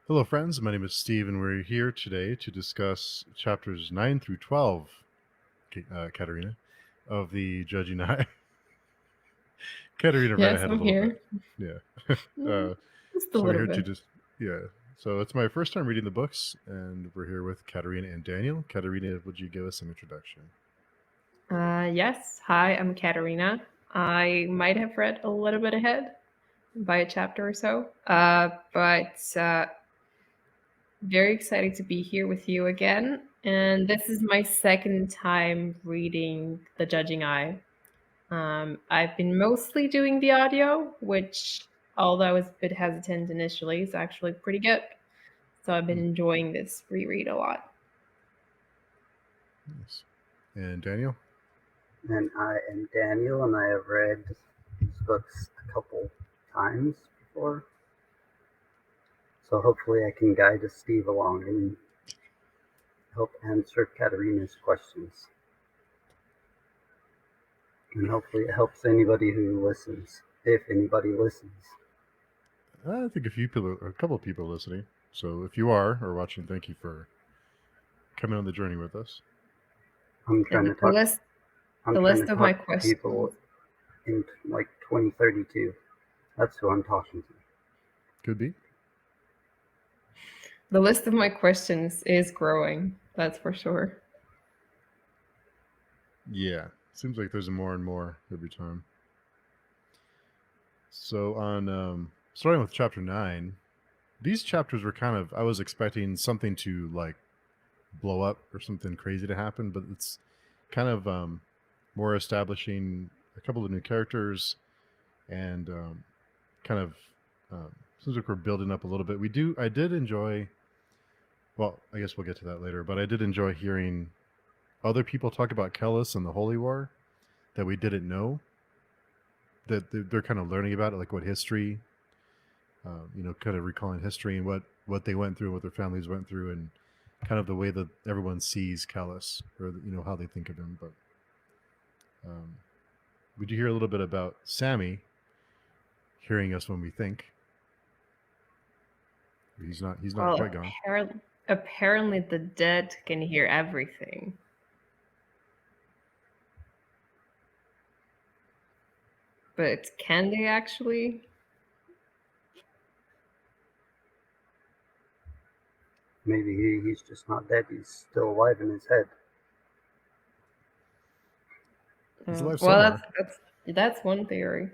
Hello, friends. My name is Steve, and we're here today to discuss chapters 9 through 12, Katerina, of the Judging Eye. Katerina ran Yes, ahead a I'm little bit. here. Yeah. Mm, uh, Just a so we're little here to bit. just, yeah. So it's my first time reading the books, and we're here with Katerina and Daniel. Katerina, would you give us some introduction? Yes. Hi, I'm Katerina. I might have read a little bit ahead by a chapter or so, but very excited to be here with you again. And this is my second time reading The Judging Eye. I've been mostly doing the audio, which, although I was a bit hesitant initially, is actually pretty good. So I've been enjoying this reread a lot. Nice. And Daniel? And I am Daniel, and I have read these books a couple times before. So hopefully I can guide Steve along and help answer Katerina's questions. And hopefully it helps anybody who listens, if anybody listens. I think a couple of people are listening. So if you are or watching, thank you for coming on the journey with us. I'm trying to The talk. list, I'm the trying list to of my talk to questions. people in like 2032. That's who I'm talking to. Could be. The list of my questions is growing. That's for sure. Yeah. Seems like there's more and more every time. So on starting with chapter 9, these chapters were kind of I was expecting something to like blow up or something crazy to happen, but it's kind of more establishing a couple of new characters and kind of seems like we're building up a little bit. I did enjoy. Well, I guess we'll get to that later, but I did enjoy hearing other people talk about Kellis and the Holy War that we didn't know. That they're kind of learning about it, like what history, kind of recalling history and what they went through, what their families went through, and kind of the way that everyone sees Kellis or how they think of him. But would you hear a little bit about Sammy hearing us when we think? He's not. He's not Well, quite gone. apparently the dead can hear everything. But can they actually? Maybe he's just not dead. He's still alive in his head. He's alive Well, somewhere. that's one theory.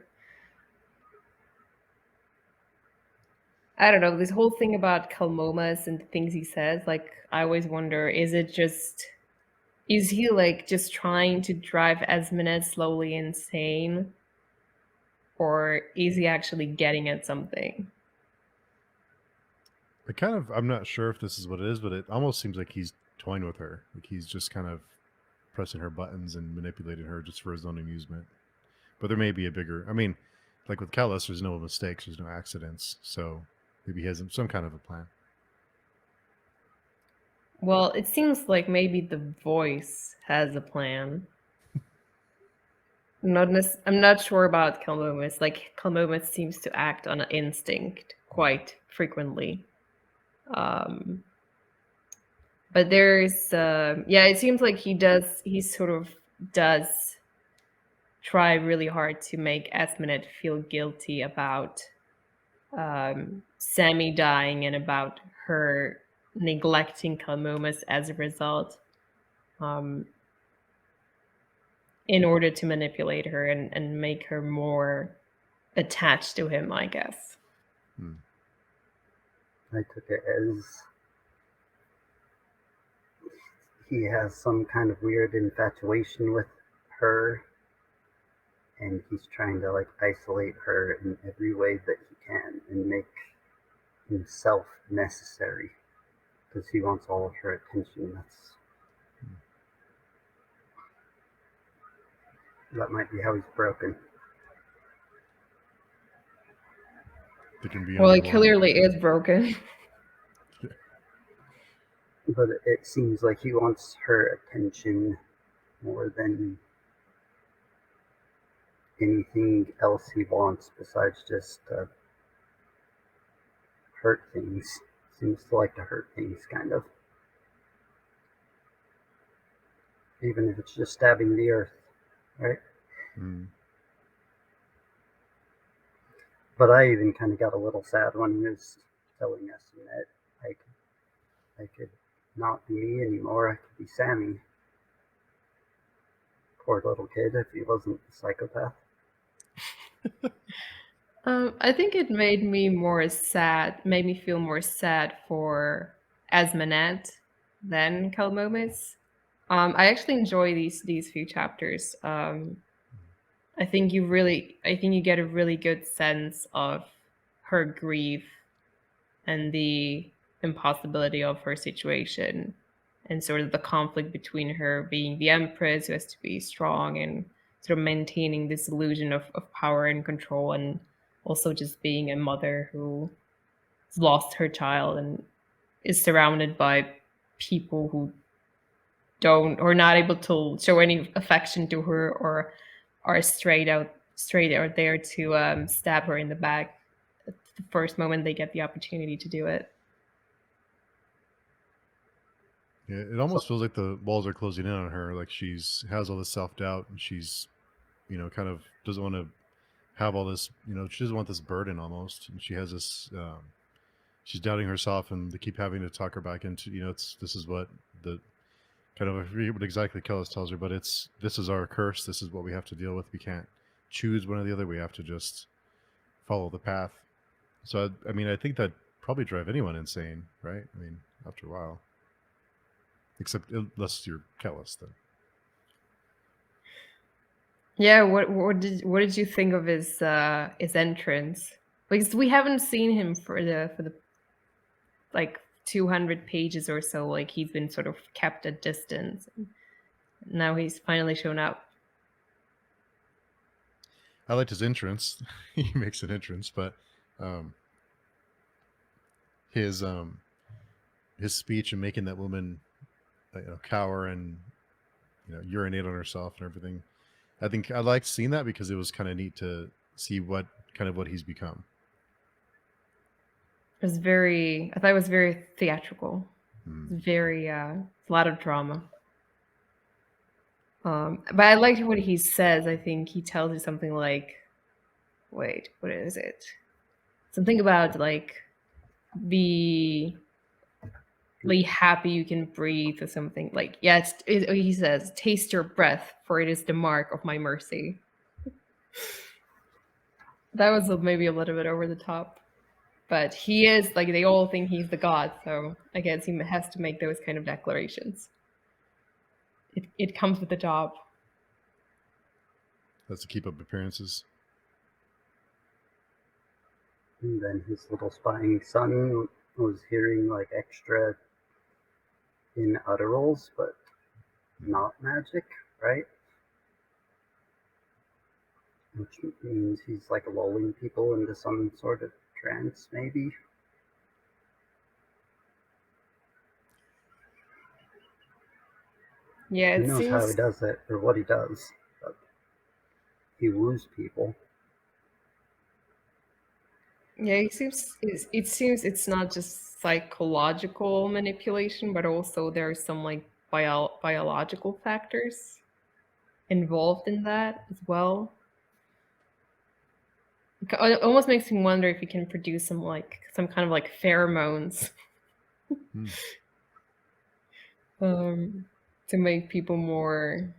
I don't know, this whole thing about Kalmomas and the things he says, like I always wonder, is he like just trying to drive Esmenet slowly insane? Or is he actually getting at something? I'm not sure if this is what it is, but it almost seems like he's toying with her. Like he's just kind of pressing her buttons and manipulating her just for his own amusement. But there may be a bigger. I mean, like with Kellis, there's no mistakes, there's no accidents, so maybe he has some kind of a plan. Well, it seems like maybe the voice has a plan. I'm not sure about Kalmomas. Like Kalmomas seems to act on an instinct quite frequently. But there's it seems like he sort of does try really hard to make Esmenet feel guilty about Sammy dying and about her neglecting Kalmomas as a result, in order to manipulate her and make her more attached to him, I guess. I took it as he has some kind of weird infatuation with her, and he's trying to like isolate her in every way that he can and make himself necessary because he wants all of her attention. That might be how he's broken. There can be Well, only it one. clearly is broken. But it seems like he wants her attention more than anything else he wants besides just hurt things. seems to like to hurt things, kind of. Even if it's just stabbing the earth, right? Mm. But I even kind of got a little sad when he was telling us that I could not be me anymore. I could be Sammy. Poor little kid, if he wasn't a psychopath. I think it made me more sad, made me feel more sad for Asmonette than Calmomus. I actually enjoy these few chapters. I think you get a really good sense of her grief and the impossibility of her situation, and sort of the conflict between her being the empress who has to be strong and sort of maintaining this illusion of power and control, and also just being a mother who has lost her child and is surrounded by people who don't or not able to show any affection to her, or are straight out there to stab her in the back at the first moment they get the opportunity to do it. Yeah, it almost feels like the walls are closing in on her. Like has all this self doubt, and she's, kind of doesn't want to have all this. She doesn't want this burden almost, and she has this. She's doubting herself, and they keep having to talk her back into. This is what the kind of I forget what exactly Kellis tells her, but this is our curse. This is what we have to deal with. We can't choose one or the other. We have to just follow the path. So I think that probably drive anyone insane, right? After a while. Except unless you're Kellis, then. Yeah, what did you think of his entrance? Because we haven't seen him for the like 200 pages or so. Like he's been sort of kept at distance. Now he's finally shown up. I liked his entrance. He makes an entrance, but his speech and making that woman cower and urinate on herself and everything. I think I liked seeing that because it was kind of neat to see what he's become. I thought it was very theatrical. Very a lot of drama. But I liked what he says. I think he tells you something like, wait, what is it? Something about like be happy you can breathe or something. Like, yeah, he says, taste your breath, for it is the mark of my mercy. That was maybe a little bit over the top. But he is, like, they all think he's the god, so I guess he has to make those kind of declarations. It comes with the job. That's to keep up appearances. And then his little spying son was hearing like extra inaudibles, but not magic, right? Which means he's like lulling people into some sort of trance, maybe. Yeah, Who it knows how he seems. does it or what he does, but he woos people. Yeah, it seems it's not just psychological manipulation, but also there are some like biological factors involved in that as well. It almost makes me wonder if you can produce some kind of like pheromones to make people more,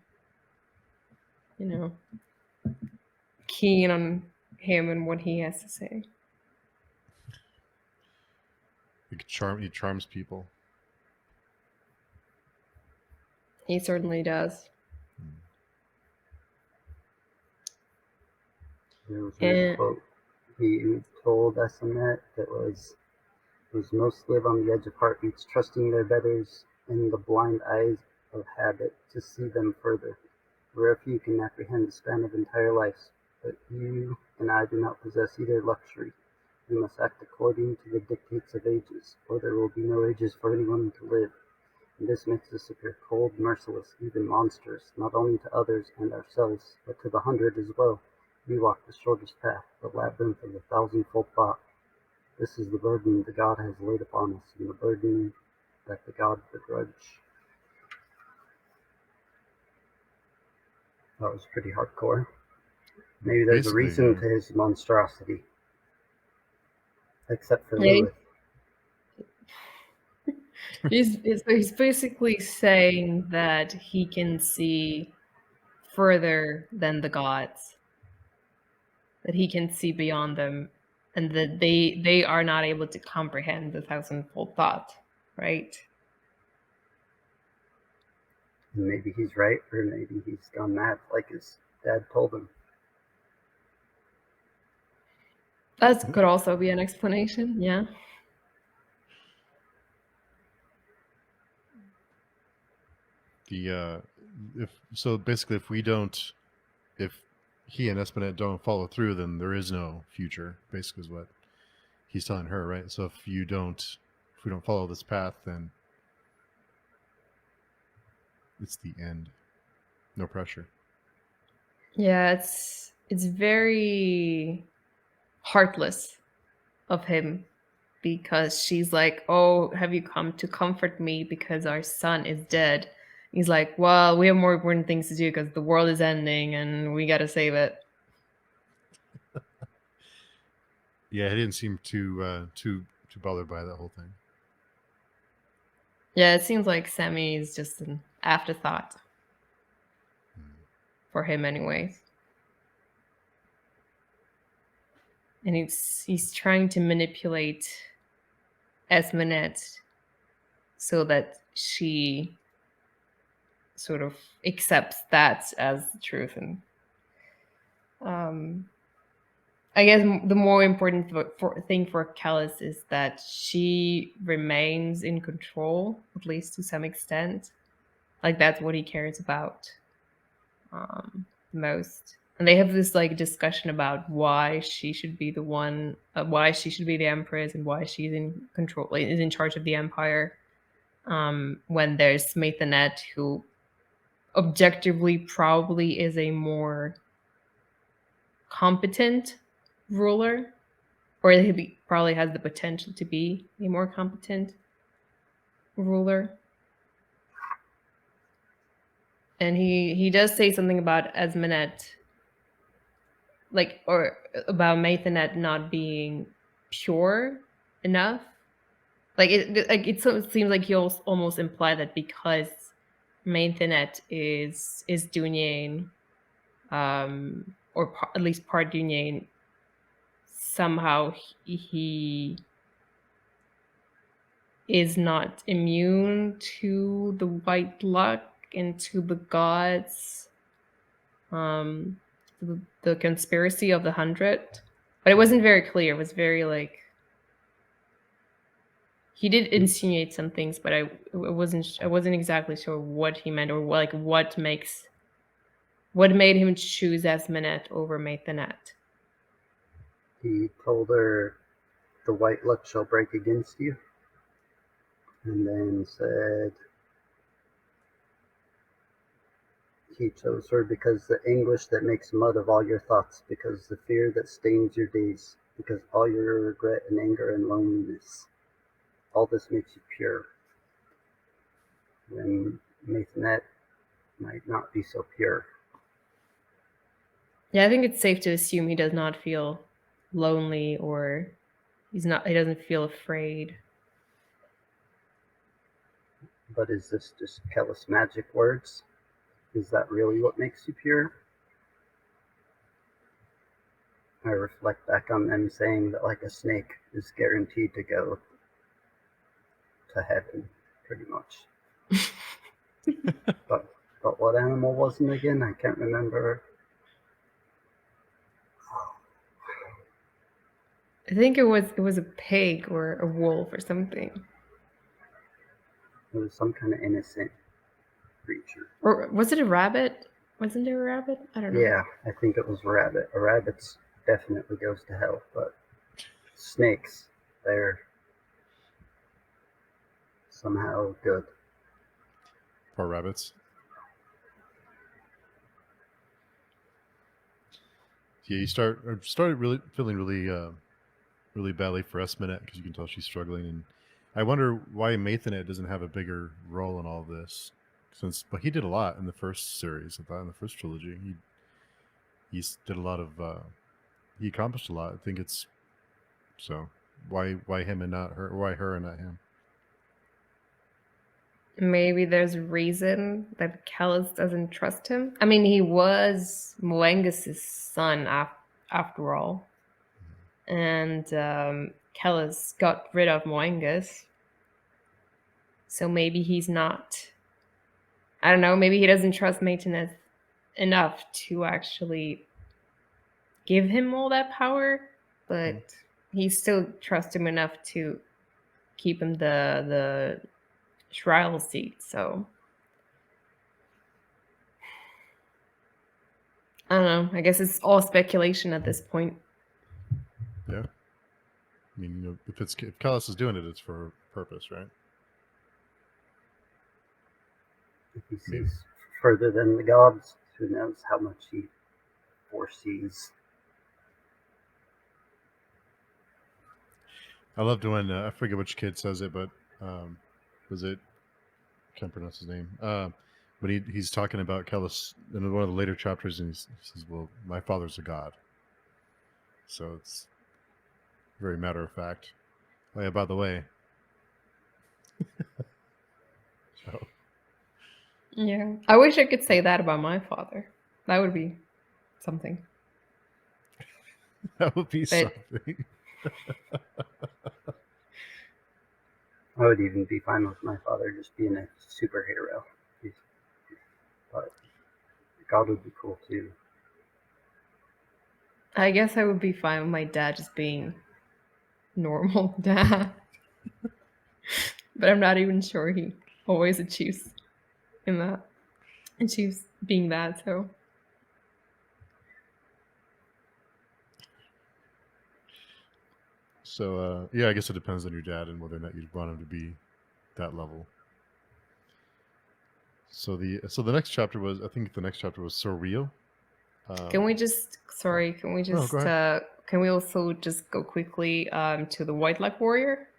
keen on him and what he has to say. He charms people. He certainly does. There was a quote he told Essenet that was most live on the edge of heartbeats, trusting their betters in the blind eyes of habit to see them further. Where few can apprehend the span of entire lives, but you and I do not possess either luxury. We must act according to the dictates of ages, or there will be no ages for anyone to live. And this makes us appear cold, merciless, even monstrous, not only to others and ourselves, but to the 100 as well. We walk the shortest path, the labyrinth of the thousandfold thought. This is the burden the god has laid upon us, and the burden that the god begrudge. That was pretty hardcore. Maybe there's a reason to his monstrosity. Except for Lilith. He's basically saying that he can see further than the gods, that he can see beyond them, and that they are not able to comprehend the thousandfold thought, right? And maybe he's right, or maybe he's gone mad like his dad told him. That could also be an explanation, yeah. Basically, if he and Espinette don't follow through, then there is no future. Basically, is what he's telling her, right? So if we don't follow this path, then it's the end. No pressure. Yeah, it's very heartless of him, because she's like, "Oh, have you come to comfort me because our son is dead?" He's like, "Well, we have more important things to do because the world is ending and we got to save it." Yeah, he didn't seem too bothered by that whole thing. Yeah, it seems like Sammy is just an afterthought for him anyways. And he's trying to manipulate Esminette so that she sort of accepts that as the truth. And I guess the more important thing for Callus is that she remains in control, at least to some extent. Like, that's what he cares about most. And they have this like discussion about why she should be the one, why she should be the empress, and why she's in control, like, is in charge of the empire. When there's Maithanet, who objectively probably is a more competent ruler, or he probably has the potential to be a more competent ruler. And he does say something about Esminette, like, or about Maithanet not being pure enough. It seems like he almost implied that because Maithanet is Dunyain, or at least part Dunyain, somehow he is not immune to the white luck and to the gods, the conspiracy of the 100. But it wasn't very clear. It was very like, he did insinuate some things, but I wasn't exactly sure what he meant, or like what made him choose Esminette over Maithanet. He told her, "The white luck shall break against you," and then said he chose her because the anguish that makes mud of all your thoughts, because the fear that stains your days, because all your regret and anger and loneliness, all this makes you pure, when Maithanet might not be so pure. Yeah, I think it's safe to assume he does not feel lonely, or he doesn't feel afraid. But is this just Kellis magic words? Is that really what makes you pure? I reflect back on them saying that, like, a snake is guaranteed to go to heaven, pretty much. but what animal was it again? I can't remember. I think it was a pig or a wolf or something. It was some kind of innocent creature. Or was it a rabbit? Wasn't there a rabbit? I don't know. Yeah, I think it was a rabbit. A rabbit definitely goes to hell, but snakes, they're somehow good. Poor rabbits. Yeah, started really feeling really really badly for Esminette because you can tell she's struggling, and I wonder why Mathanet doesn't have a bigger role in all this, but he did a lot in the first series. I thought in the first trilogy, he did a lot of he accomplished a lot. I think it's so why him and not her? Why her and not him? Maybe there's a reason that Callus doesn't trust him. I mean, he was Moengus' son after all. And Callus got rid of Moengus. So maybe he's not... I don't know, maybe he doesn't trust Maintenance enough to actually give him all that power, but he still trusts him enough to keep him the Shriel seat, so... I don't know. I guess it's all speculation at this point. Yeah. I mean, if Callus is doing it, it's for a purpose, right? If he sees further than the gods, who knows how much he foresees. I loved when I forget which kid says it, but was it? Can't pronounce his name. But he's talking about Callus in one of the later chapters, and he says, "Well, my father's a god," so it's very matter of fact. Oh yeah, by the way. So. Yeah, I wish I could say that about my father. That would be something. That would be something. I would even be fine with my father just being a superhero. But God would be cool too. I guess I would be fine with my dad just being normal dad. But I'm not even sure he always achieves being that, so... So yeah, I guess it depends on your dad and whether or not you'd want him to be that level. So the next chapter was, I think the next chapter was surreal. Can we just can we also just go quickly to the White Light Warrior?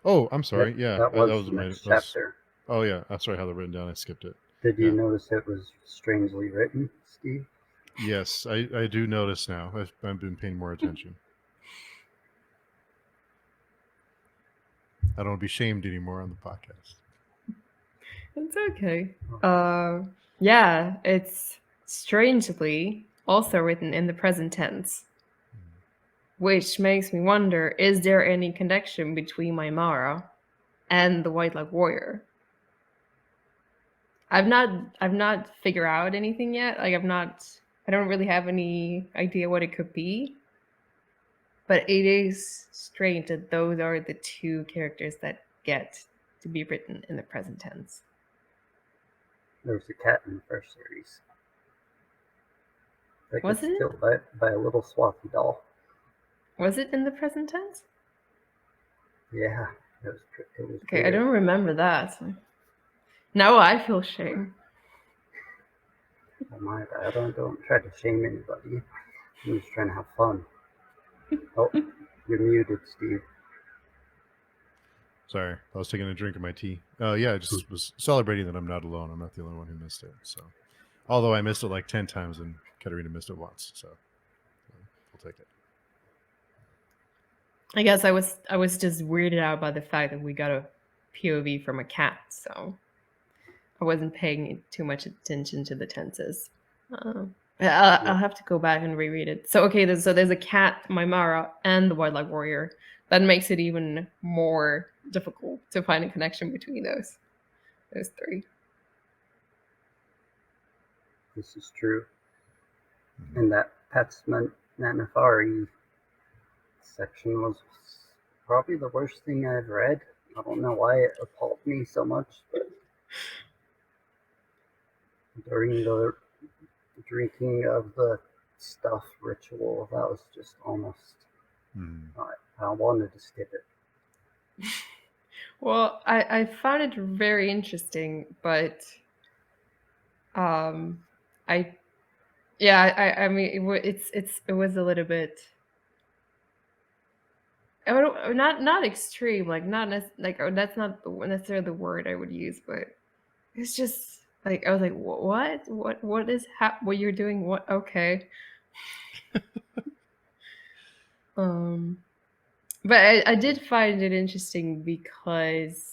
Oh, I'm sorry. Yeah, that was the next chapter. Oh yeah, that's right. How they're written down. I skipped it. Did you notice it was strangely written, Steve? Yes, I do notice now. I've been paying more attention. I don't want to be shamed anymore on the podcast. It's okay. Yeah, it's strangely also written in the present tense, which makes me wonder: is there any connection between Mymara and the White Light Warrior? I've not figured out anything yet. Like I don't really have any idea what it could be. But it is strange that those are the two characters that get to be written in the present tense. There was a cat in the first series that was gets killed by a little Swathi doll. Was it in the present tense? Yeah, it was okay, weird. I don't remember that. Now I feel shame. Oh my God, don't try to shame anybody. I'm just trying to have fun. Oh, you're muted, Steve. Sorry, I was taking a drink of my tea. Yeah, I just was celebrating that I'm not alone. I'm not the only one who missed it. So, although I missed it like 10 times and Katerina missed it once, so I'll take it. I guess I was just weirded out by the fact that we got a POV from a cat, so I wasn't paying too much attention to the tenses. I'll have to go back and reread it. So okay, so there's a cat, Mymara, and the White Light Warrior. That makes it even more difficult to find a connection between those three. This is true. And that Patsman Nanafari section was probably the worst thing I've read. I don't know why it appalled me so much, but during the drinking of the stuff ritual, that was just almost... I wanted to skip it. Well, I found it very interesting, but I mean it was a little bit... not extreme, like not like that's not necessarily the word I would use, but it's just like I was like, what is what you're doing? What? Okay. But I did find it interesting because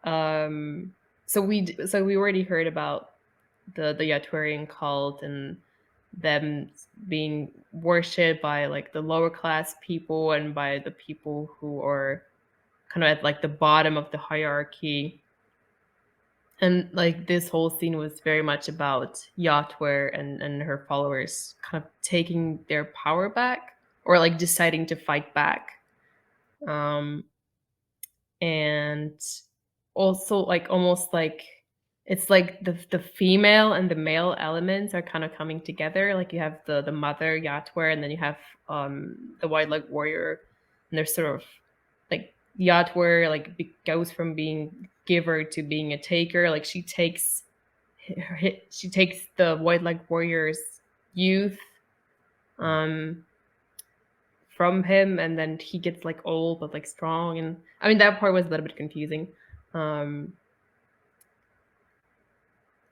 so we already heard about the Yaturian cult and them being worshipped by like the lower class people and by the people who are kind of at like the bottom of the hierarchy. And like this whole scene was very much about Yatwer and her followers kind of taking their power back or like deciding to fight back. And also like almost like it's like the female and the male elements are kind of coming together. Like you have the mother Yatwer, and then you have the white leg warrior, and they're sort of like Yatwer like goes from being giver to being a taker. Like she takes the white leg warrior's youth from him, and then he gets like old but like strong. And I mean that part was a little bit confusing.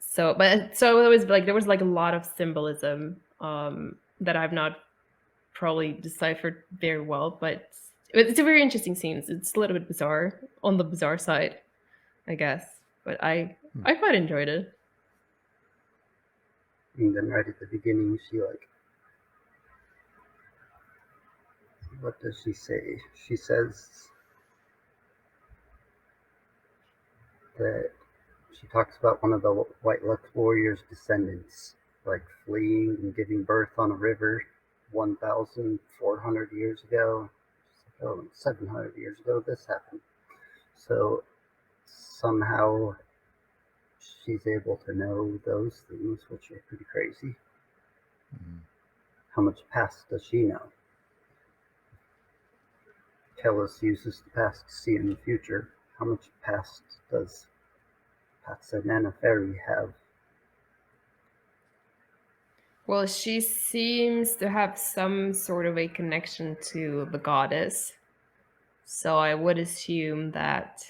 So it was like there was like a lot of symbolism that I've not probably deciphered very well, but it's a very interesting scene. It's a little bit bizarre, on the bizarre side, I guess, but I quite enjoyed it. And then right at the beginning, she like, what does she say? She says that she talks about one of the White Lux warriors' descendants, like fleeing and giving birth on a river 1,400 years ago. Oh, 700 years ago this happened. So somehow she's able to know those things, which are pretty crazy. Mm-hmm. How much past does she know? Kellis uses the past to see in the future. How much past does Katerina Ferry have? Well, she seems to have some sort of a connection to the goddess. So I would assume that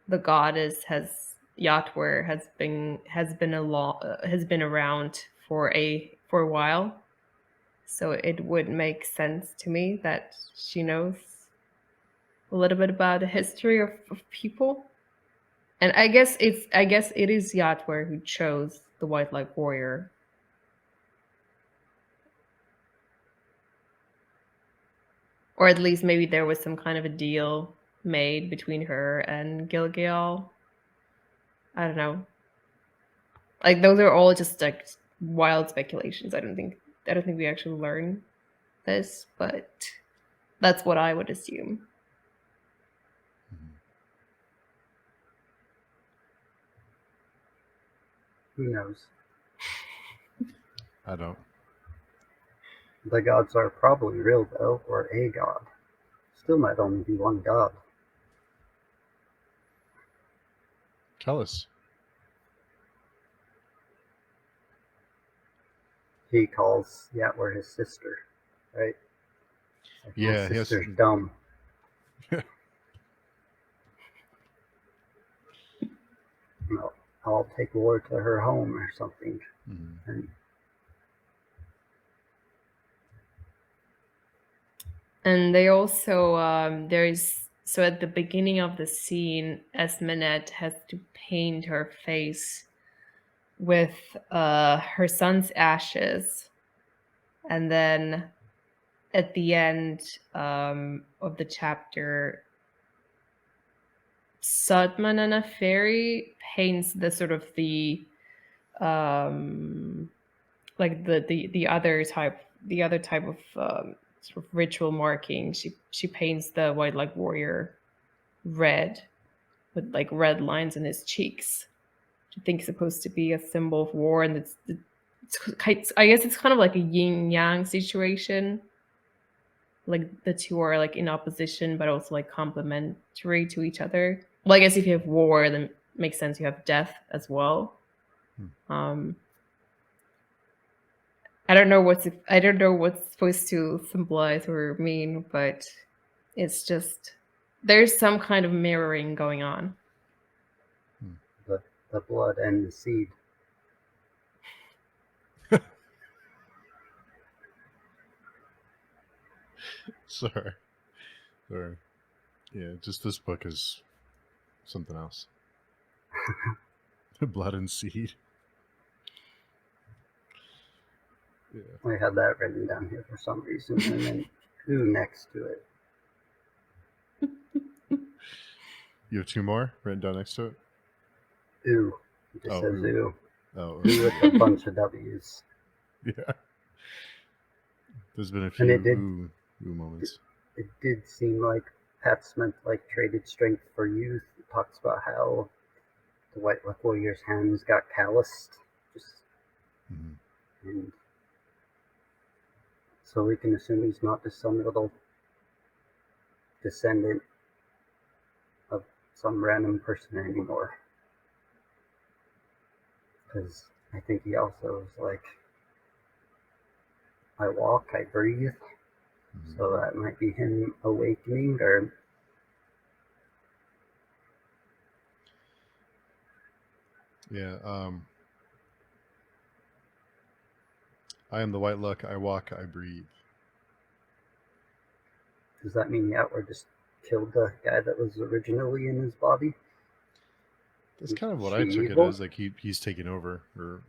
the goddess Yatwer has been around for a while. So it would make sense to me that she knows a little bit about the history of people. And I guess it is Yatwer who chose the White Light Warrior. Or at least maybe there was some kind of a deal made between her and Gilgal. I don't know. Like those are all just like wild speculations. I don't think we actually learn this, but that's what I would assume. Who knows? I don't. The gods are probably real, though, or a god. Still might only be one god. Tell us. He calls Yatwer his sister, right? Like, yeah, my sister's dumb. I'll take war to her home or something. Mm-hmm. And they also so at the beginning of the scene, Esmenet has to paint her face with her son's ashes, and then at the end of the chapter, Sutman and a fairy paints the sort of the like the other type of sort of ritual marking. She paints the White Light Warrior red with like red lines in his cheeks, which I think is supposed to be a symbol of war. And it's I guess it's kind of like a yin yang situation. Like the two are like in opposition, but also like complementary to each other. Well, I guess if you have war, then it makes sense you have death as well. I don't know what's supposed to symbolize or mean, but it's just there's some kind of mirroring going on. The blood and the seed. Sorry. Yeah, just this book is something else. Blood and seed. Yeah. I had that written down here for some reason, and then ooh next to it. You have two more written down next to it? Ooh. It just says ooh. ooh. Oh, Ooh with a bunch of W's. yeah. There's been a few ooh moments. It did seem like Pat Smith traded strength for youth. It talks about how the White Luck Warrior's hands got calloused, and so we can assume he's not just some little descendant of some random person anymore. Because I think he also was like, I walk, I breathe. So that might be him awakening, or yeah. I am the White Luck. I walk, I breathe. Does that mean Yatwar just killed the guy that was originally in his body? That's kind of what I took it as. Like he's taking over, or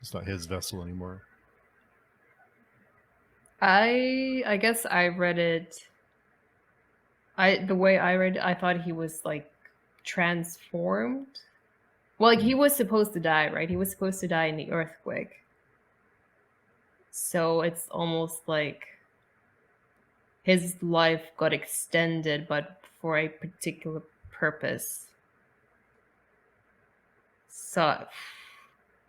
it's not his vessel anymore. I guess I read it. The way I read it, I thought he was like transformed. Well, he was supposed to die, right? He was supposed to die in the earthquake. So it's almost like his life got extended, but for a particular purpose. So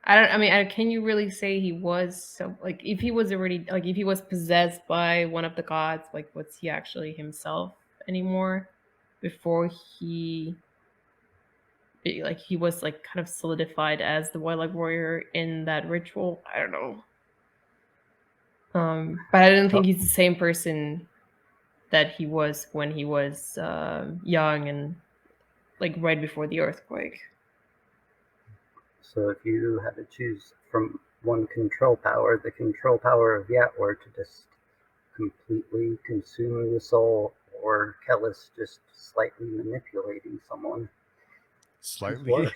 can you really say he was so if he was already if he was possessed by one of the gods, was he actually himself anymore before he was kind of solidified as the White Luck Warrior in that ritual? I don't know. But I don't think he's the same person that he was when he was young and right before the earthquake. So if you had to choose from one control power, the control power of Yatwar to just completely consume the soul, or Kellis just slightly manipulating someone. Slightly? Worse.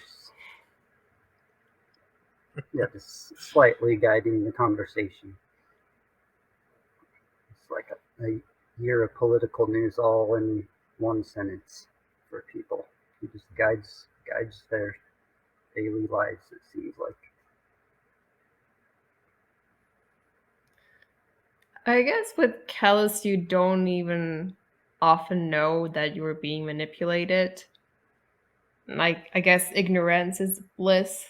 Yeah, just slightly guiding the conversation. It's like a year of political news all in one sentence for people. He just guides their daily lives, it seems like. I guess with Callus, you don't even often know that you were being manipulated. I guess ignorance is bliss,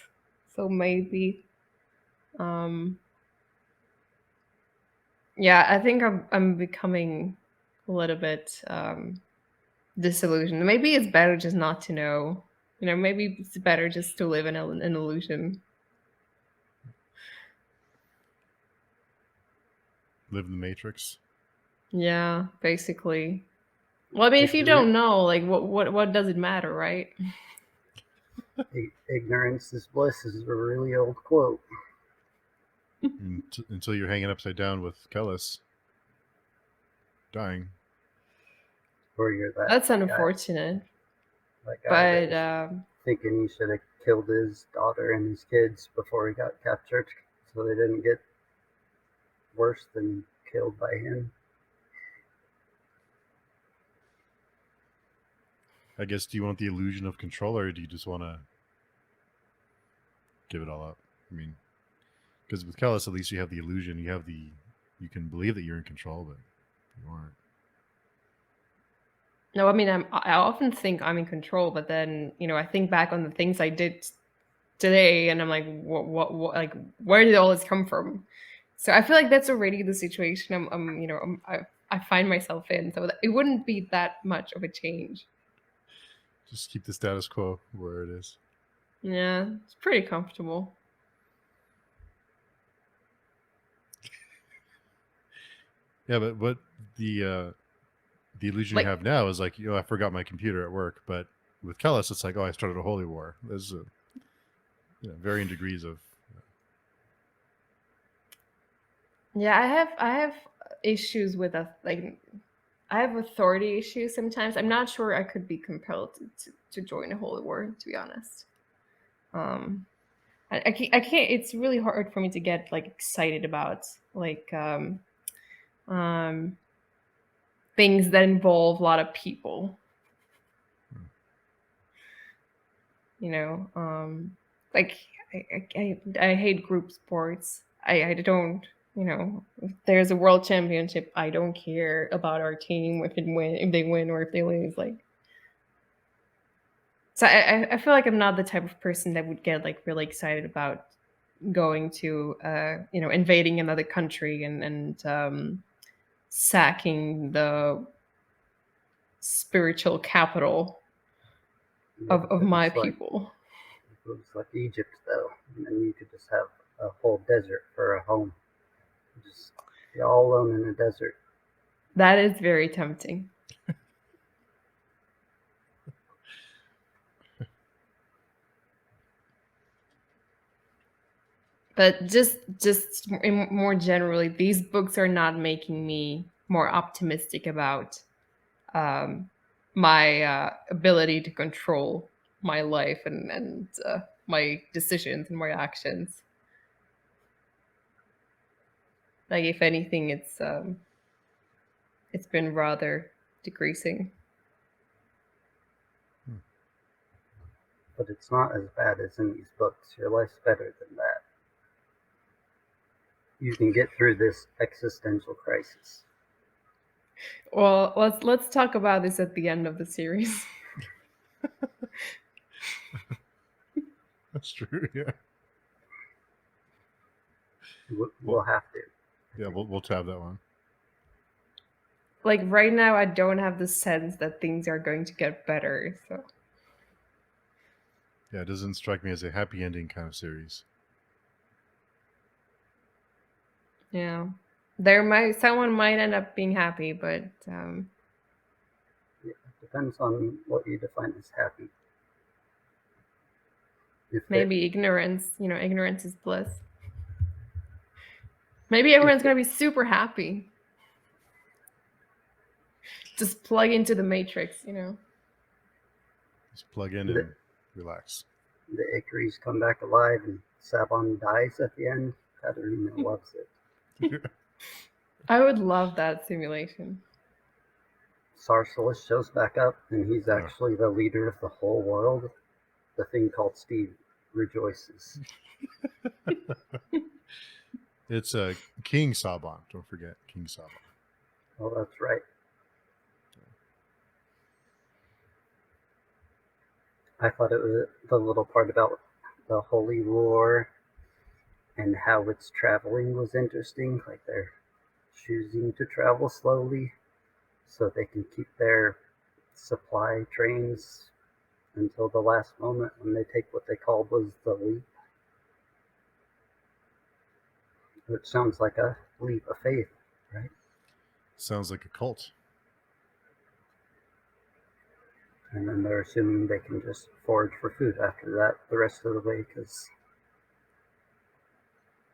so maybe. Yeah, I think I'm becoming a little bit disillusioned. Maybe it's better just not to know. Maybe it's better just to live in an illusion. Live in the Matrix. Yeah, basically. Well, I mean, if you don't know, what does it matter, right? Ignorance is bliss is a really old quote. Until you're hanging upside down with Kellis, dying. Or you're that. That's unfortunate. That guy but thinking he should have killed his daughter and his kids before he got captured, so they didn't get worse than killed by him. I guess, do you want the illusion of control, or do you just want to give it all up? I mean, because with Kellis, at least you have the illusion. You can believe that you're in control, but you aren't. No, I mean, I often think I'm in control, but then, I think back on the things I did today, and I'm like, what, like, where did all this come from? So I feel like that's already the situation I find myself in. So it wouldn't be that much of a change. Just keep the status quo where it is. Yeah, it's pretty comfortable. Yeah, but what the illusion you have now is like, I forgot my computer at work, but with Kellis, it's like, I started a holy war. There's varying degrees of. Yeah, I have issues with I have authority issues sometimes. I'm not sure I could be compelled to join a holy war, to be honest. I can't. It's really hard for me to get excited about um, things that involve a lot of people. Like I hate group sports. I don't. If there's a world championship, I don't care about our team if they win or if they lose. So I feel like I'm not the type of person that would get really excited about going to invading another country and sacking the spiritual capital of my people. It looks like Egypt, though, and then you could just have a whole desert for a home. Just be all alone in the desert. That is very tempting. But just more generally, these books are not making me more optimistic about my ability to control my life and my decisions and my actions. Like, if anything, it's been rather decreasing. But it's not as bad as in these books. Your life's better than that. You can get through this existential crisis. Well, let's talk about this at the end of the series. That's true. Yeah. We'll have to. Yeah, we'll tab that one. Like, right now, I don't have the sense that things are going to get better. So. Yeah, it doesn't strike me as a happy ending kind of series. Yeah, someone might end up being happy, but yeah, it depends on what you define as happy. Maybe ignorance. Ignorance is bliss. Maybe everyone's gonna be super happy. Just plug into the matrix, Just plug in and relax. The Icaries come back alive and Sabon dies at the end. Katerina loves it. I would love that simulation. Sarsalis shows back up, and he's actually the leader of the whole world. The thing called Steve rejoices. It's King Sabon. Don't forget King Sabon. Oh, that's right. I thought it was the little part about the Holy War and how it's traveling was interesting. Like, they're choosing to travel slowly so they can keep their supply trains until the last moment when they take what they called was the leap. Which sounds like a leap of faith, right? Sounds like a cult. And then they're assuming they can just forage for food after that the rest of the way because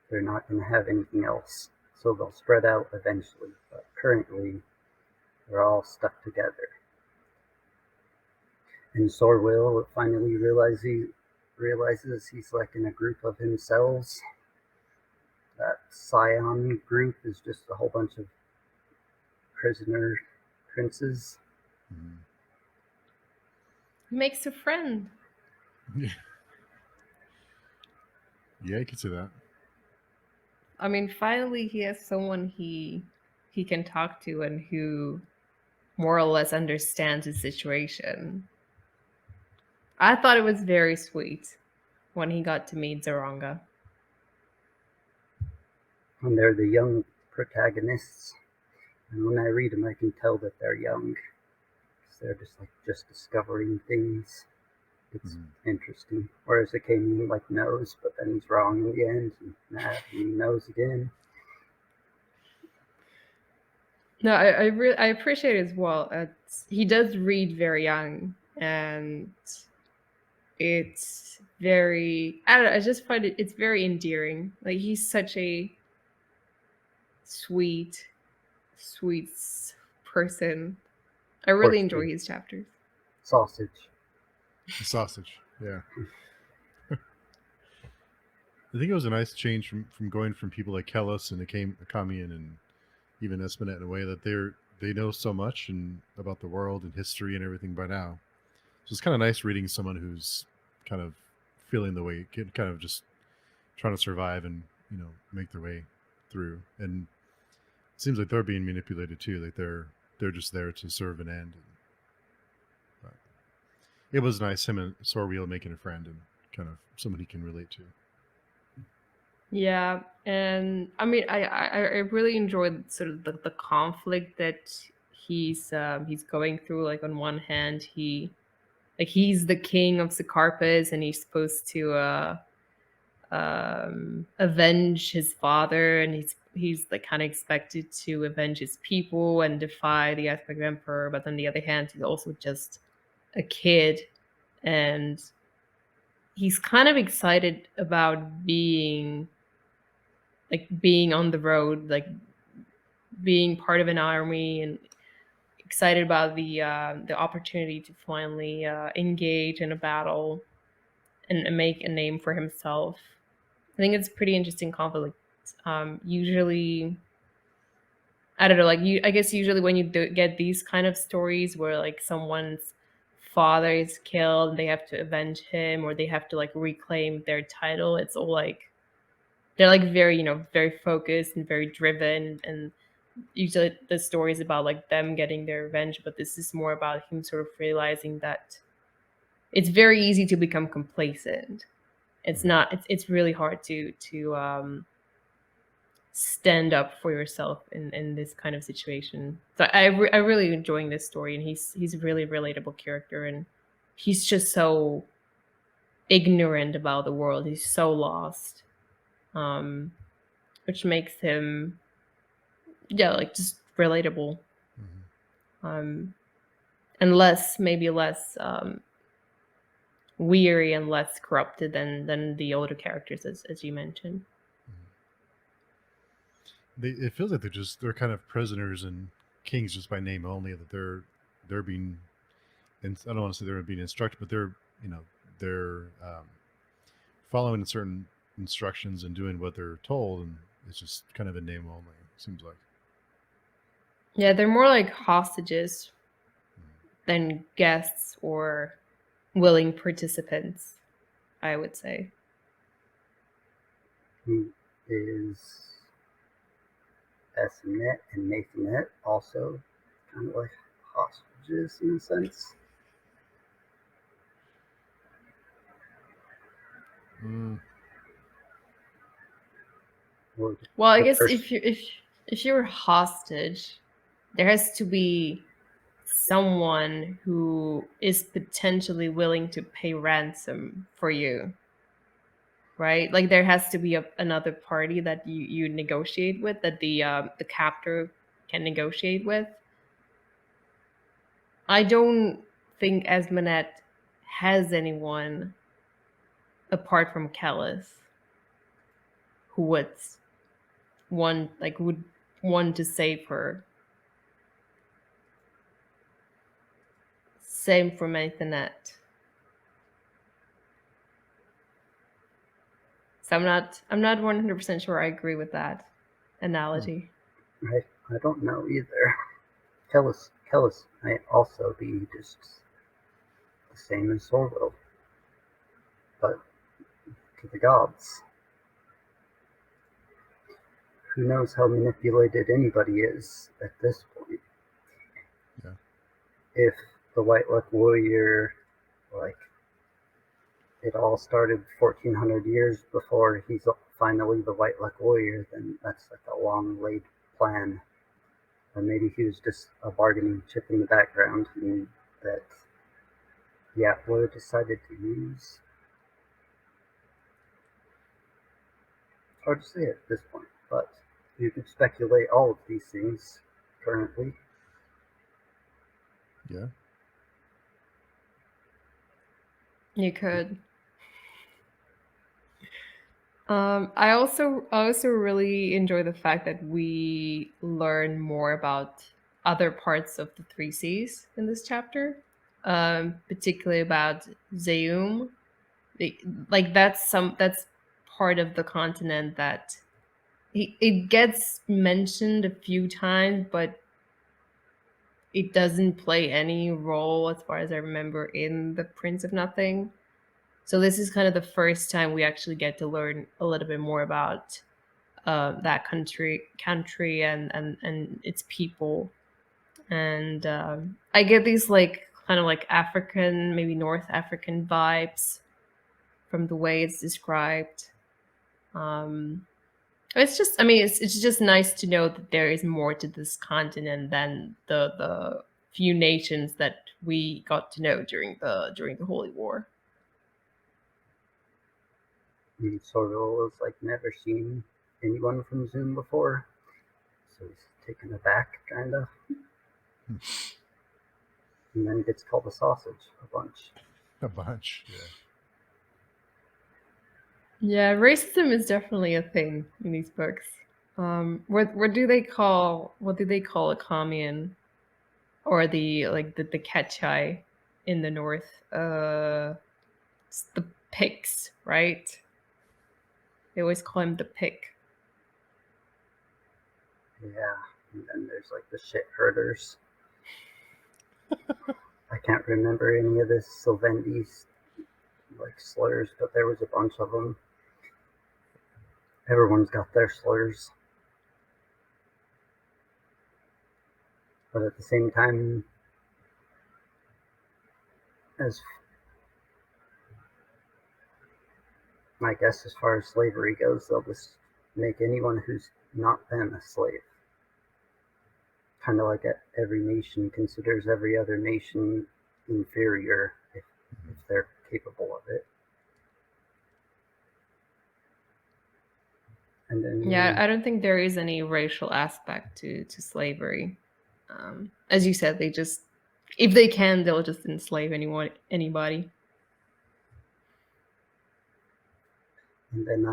they're not going to have anything else. So they'll spread out eventually. But currently, they're all stuck together. And Sorwell finally realizes he's like in a group of himself. That Scion group is just a whole bunch of prisoner princes. Mm-hmm. He makes a friend. Yeah, you can see that. I mean, finally he has someone he can talk to and who more or less understands his situation. I thought it was very sweet when he got to meet Zaranga. And they're the young protagonists. And when I read them, I can tell that they're young. Because they're just discovering things. It's interesting. Whereas the king knows, but then he's wrong in the end. And he knows again. No, I appreciate it as well. He does read very young, and it's very, I don't know, I just find it's very endearing. Like, he's such a sweet, sweet person. I really enjoy Porcelain his chapters. sausage. The sausage. Yeah. I think it was a nice change from going from people like Kellis and Akamian and even Espinette in a way that they know so much and about the world and history and everything by now. So it's kind of nice reading someone who's kind of feeling the way, kind of just trying to survive and make their way through. And it seems like they're being manipulated too. Like they're just there to serve an end. But it was nice him and Sorwheel making a friend and kind of someone he can relate to. Yeah, and I mean, I really enjoyed sort of the conflict that he's going through. Like, on one hand, he's the king of Sicarpus, and he's supposed to avenge his father, and he's like kind of expected to avenge his people and defy the Aztec emperor. But on the other hand, he's also just a kid, and he's kind of excited about being on the road, like being part of an army, and excited about the opportunity to finally engage in a battle and make a name for himself. I think it's a pretty interesting conflict. Usually, I don't know, like I guess usually when you get these kind of stories where like someone's father is killed, they have to avenge him, or they have to like reclaim their title. It's all like they're like very, very focused and very driven, and usually the story is about like them getting their revenge, but this is more about him sort of realizing that it's very easy to become complacent. It's not. It's really hard to stand up for yourself in this kind of situation. So I really enjoying this story, and he's a really relatable character, and he's just so ignorant about the world. He's so lost, which makes him, yeah, like just relatable. Um, and maybe less weary and less corrupted than the older characters, as you mentioned. It feels like they're kind of prisoners and kings just by name only. That they're being, and I don't want to say they're being instructed, but they're following certain instructions and doing what they're told, and it's just kind of a name only. It seems like. Yeah, they're more like hostages than guests or willing participants, I would say. Who is Espinette and Nathanette also kind of like hostages in a sense? Mm. Well, I guess if you're a hostage, there has to be someone who is potentially willing to pay ransom for you, right? Like, there has to be another party that you negotiate with, that the captor can negotiate with. I don't think Esmonette has anyone apart from Kellis who would want to save her. Same for Nathanette. So I'm not 100% sure I agree with that analogy. I don't know either. Kellis might also be just the same as Sorwell, but to the gods. Who knows how manipulated anybody is at this point? Yeah. If the White Luck Warrior, like, it all started 1400 years before he's finally the White Luck Warrior, then that's like a long laid plan. Or maybe he was just a bargaining chip in the background, and that the Atwater decided to use. It's hard to say at this point, but you could speculate all of these things currently. Yeah. You could. I also really enjoy the fact that we learn more about other parts of the three seas in this chapter, particularly about Zeum. Like that's part of the continent that it gets mentioned a few times, but it doesn't play any role, as far as I remember, in the Prince of Nothing. So this is kind of the first time we actually get to learn a little bit more about that country and its people. And I get these like kind of like African, maybe North African vibes from the way it's described. Um, it's just, I mean, it's just nice to know that there is more to this continent than the few nations that we got to know during the Holy War. And Sorrel has like never seen anyone from Zoom before, so he's taken aback, kind of. And then gets called a sausage a bunch. A bunch. Yeah. Yeah, racism is definitely a thing in these books. What do they call a commune or the Ketchai in the north? It's the Picts, right? They always call him the Pick. Yeah, and then there's like the shit herders. I can't remember any of this Sylvandi's like slurs, but there was a bunch of them. Everyone's got their slurs. But at the same time, as I guess as far as slavery goes, they'll just make anyone who's not them a slave. Kind of like every nation considers every other nation inferior if they're capable of it. And then Yeah, I don't think there is any racial aspect to slavery. As you said, they just, if they can, they'll just enslave anybody. And then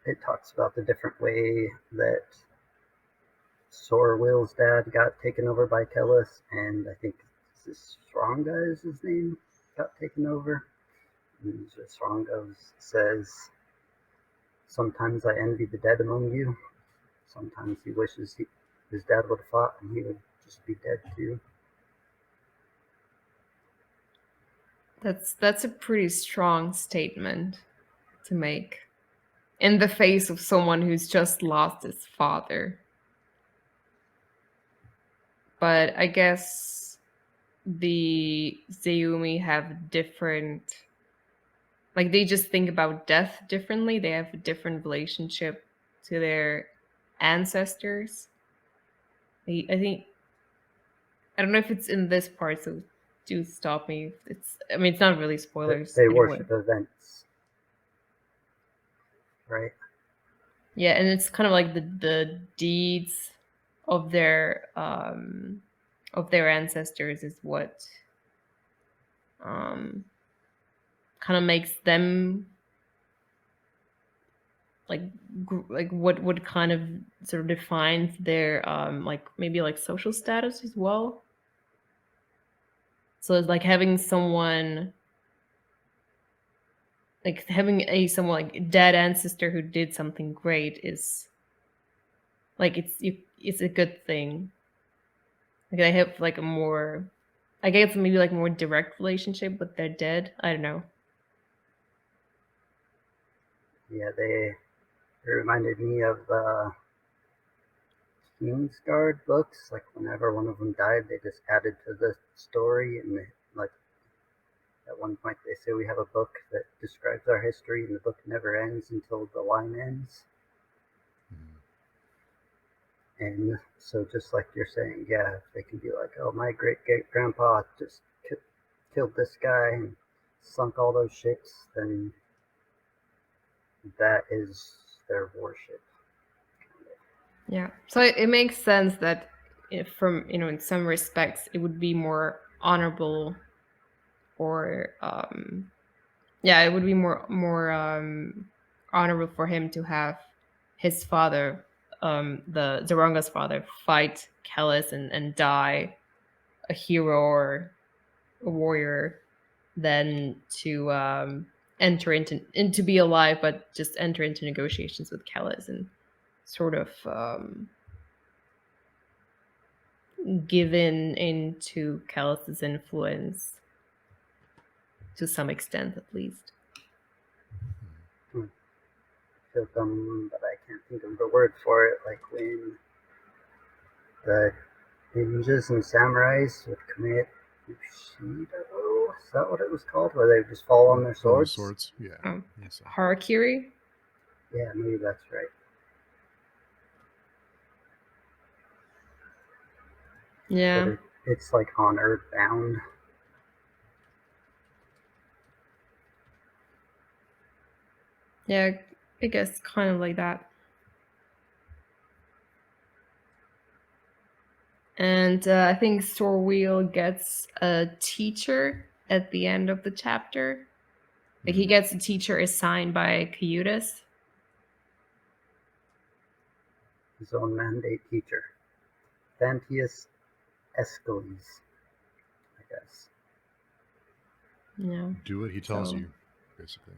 it talks about the different way that Sora Will's dad got taken over by Kellis, and I think this Stronga is his name, got taken over. And Stronga says, "Sometimes I envy the dead among you. Sometimes he wishes his dad would have fought and he would just be dead too." That's a pretty strong statement to make in the face of someone who's just lost his father. But I guess the Zeumi have different, like they just think about death differently. They have a different relationship to their ancestors. I think, I don't know if it's in this part, so do stop me if it's, I mean, it's not really spoilers They anyway. worship events, right? Yeah, and it's kind of like the deeds of their ancestors is what kind of makes them like like what kind of sort of defines their like maybe like social status as well. So it's like having someone, like having someone like dead ancestor who did something great is like it's a good thing. Like they have like a more, I guess maybe like more direct relationship with their dead. I don't know. Yeah, it reminded me of the Kingsguard books. Like whenever one of them died, they just added to the story, and like at one point they say we have a book that describes our history, and the book never ends until the line ends. And so, just like you're saying, yeah, they can be like, "Oh, my great grandpa just killed this guy and sunk all those ships," then that is their worship. Yeah. So it makes sense that from, in some respects, it would be more honorable, or it would be more honorable for him to have his father, the Zoranga's father, fight Kellis and die a hero or a warrior, than to enter into be alive, but just enter into negotiations with Kellis and sort of give into Kellis's influence to some extent, at least. Feel dumb, but I can't think of the word for it. Like when the ninjas and samurais would commit Bushido, is that what it was called? Where they would just fall on their swords? Yeah. So. Harakiri? Yeah, maybe that's right. Yeah. But it's like honor bound. Yeah, I guess kind of like that. And I think Sorwheel gets a teacher at the end of the chapter. Like he gets a teacher assigned by Cayutas. His own mandate teacher. Thantius Escaldes, I guess. Yeah. Do what he tells you, basically.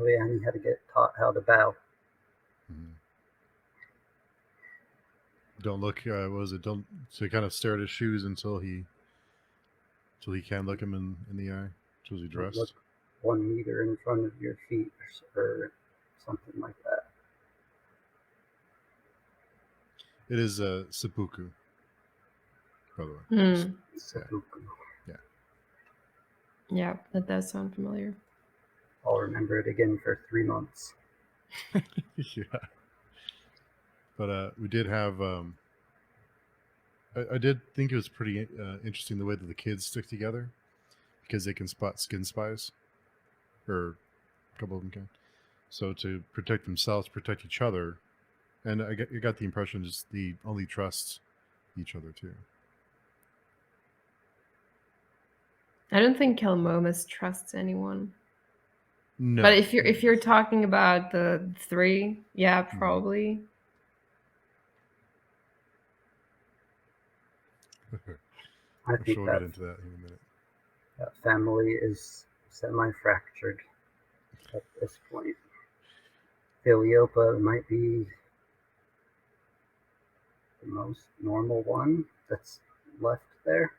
Oh yeah, and he had to get taught how to bow. Don't look. What was it? Don't. So he kind of stare at his shoes until he can't look him in the eye. Until he dressed. Look 1 meter in front of your feet, or something like that. It is seppuku, by the way. Seppuku. Yeah, that does sound familiar. I'll remember it again for 3 months. Yeah. But we did have. I did think it was pretty interesting the way that the kids stick together, because they can spot skin spies, or a couple of them can. So to protect themselves, protect each other, and I got the impression just they only trust each other too. I don't think Kelmomus trusts anyone. No. But if you're talking about the three, yeah, probably. I think we'll get into that in a minute. That family is semi-fractured at this point. Filiopa might be the most normal one that's left there.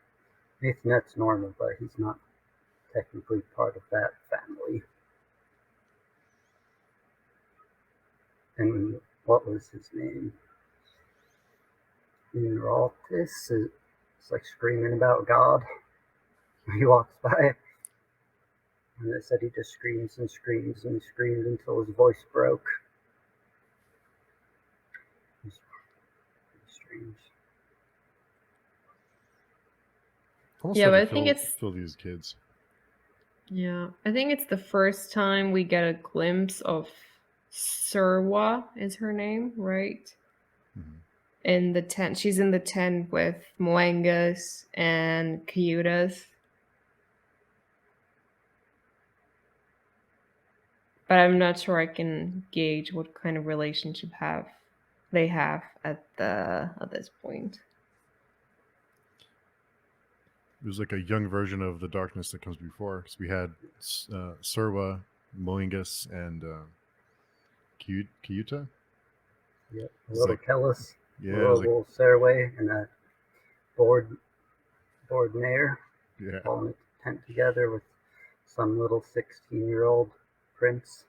Nathanette's normal, but he's not technically part of that family. And what was his name? Inraltis is like screaming about God when he walks by. And it said he just screams and screams and screamed until his voice broke. It's strange. Almost Yeah, but I think it's feel these kids. Yeah, I think it's the first time we get a glimpse of Surwa, is her name, right? In the tent. She's in the tent with Moengas and Cayutas. But I'm not sure I can gauge what kind of relationship they have at this point. It was like a young version of the darkness that comes before, because we had Surwa, Moengas, and Kiyuta. Yep, a little like, Kellis, yeah, a little Serway, and a Nair, all in a tent together with some little 16-year-old prince.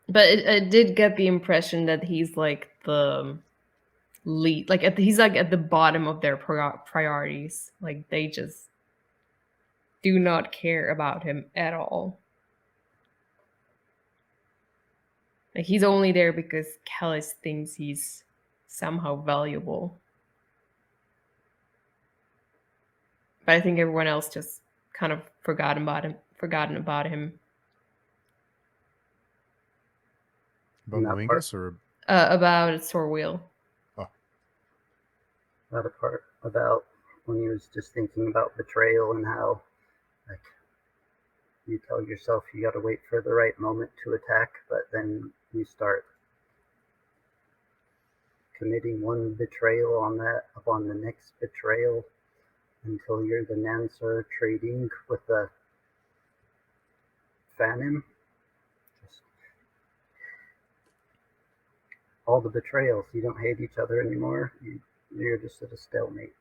But I did get the impression that he's like the lead, like he's like at the bottom of their priorities. Like they just do not care about him at all. Like he's only there because Kellis thinks he's somehow valuable. But I think everyone else just kind of forgotten about him. About that part. Moingus or About Sorwheel. That a part about when he was just thinking about betrayal and how, like, you tell yourself you got to wait for the right moment to attack, but then you start committing one betrayal upon the next betrayal until you're the Nansar trading with the Phantom. Just all the betrayals. You don't hate each other anymore. You're just at a stalemate.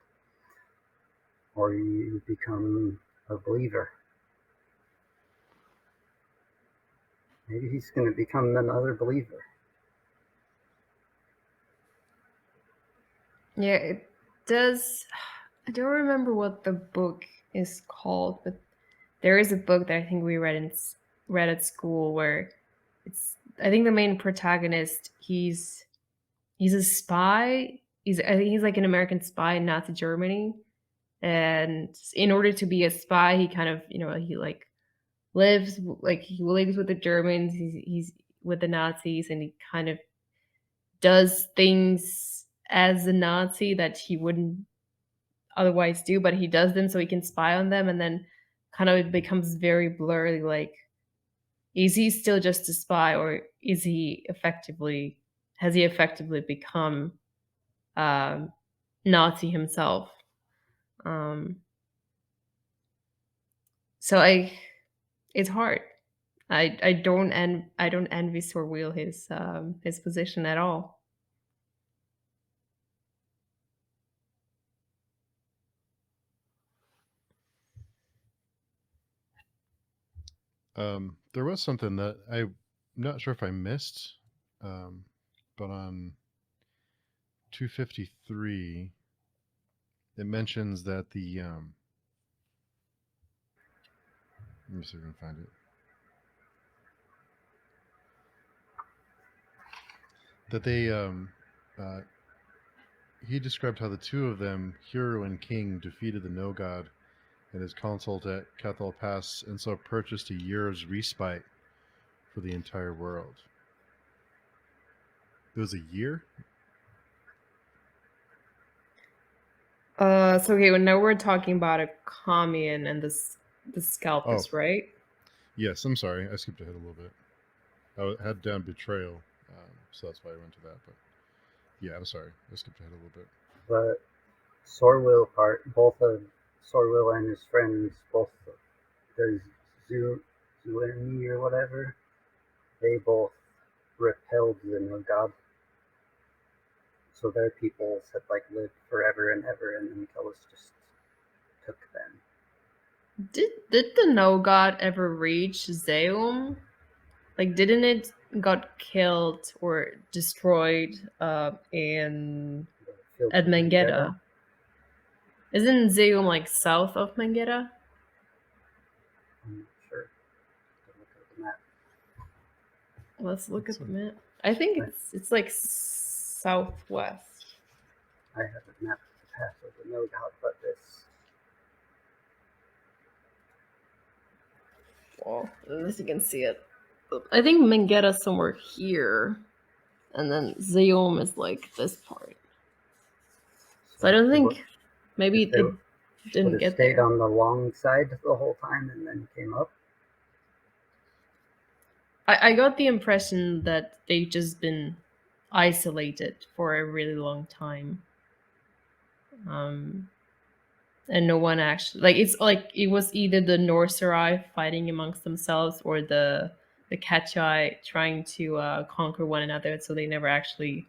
Or you become a believer. Maybe he's going to become another believer. Yeah, it does. I don't remember what the book is called, but there is a book that I think we read at school where it's. I think the main protagonist he's a spy. I think he's like an American spy in Nazi Germany, and in order to be a spy, he kind of he lives with the Germans. He's with the Nazis, and he kind of does things as a Nazi that he wouldn't otherwise do, but he does them so he can spy on them, and then kind of it becomes very blurry. Like, is he still just a spy, or has he effectively become Nazi himself? Um, so it's hard. I don't envy Sorwheel his position at all. there was something that I'm not sure if I missed, but on 253, it mentions that the let me see if I can find it. That they he described how the two of them, Hero and King, defeated the No God and his consult at Cathal Pass, and so purchased a year's respite for the entire world. It was a year? So okay, well, now we're talking about a commune and the scalpus, right? Yes, I'm sorry. I skipped ahead a little bit. I had down betrayal, so that's why I went to that. But yeah, I'm sorry. I skipped ahead a little bit. The Sorwheel part, both of Sorwheel and his friends, both the Zueni or whatever, they both repelled the No God. So their peoples had like lived forever and ever, and then Kellis just took them. Did the No God ever reach Zeum? Like, didn't it got killed or destroyed in at Mangetta? Isn't Zeum like south of Mangetta? I'm not sure. Don't look at the map. Let's look at the map. I think it's like southwest. I have a map of the path of the No God, but this. Well, unless you can see it. I think Mangetta's somewhere here. And then Zeum is like this part. So I don't think maybe it didn't get stayed there. on the long side the whole time and then came up. I got the impression that they've just been isolated for a really long time. And no one actually it's like it was either the Norserai fighting amongst themselves or the Catchai trying to conquer one another, so they never actually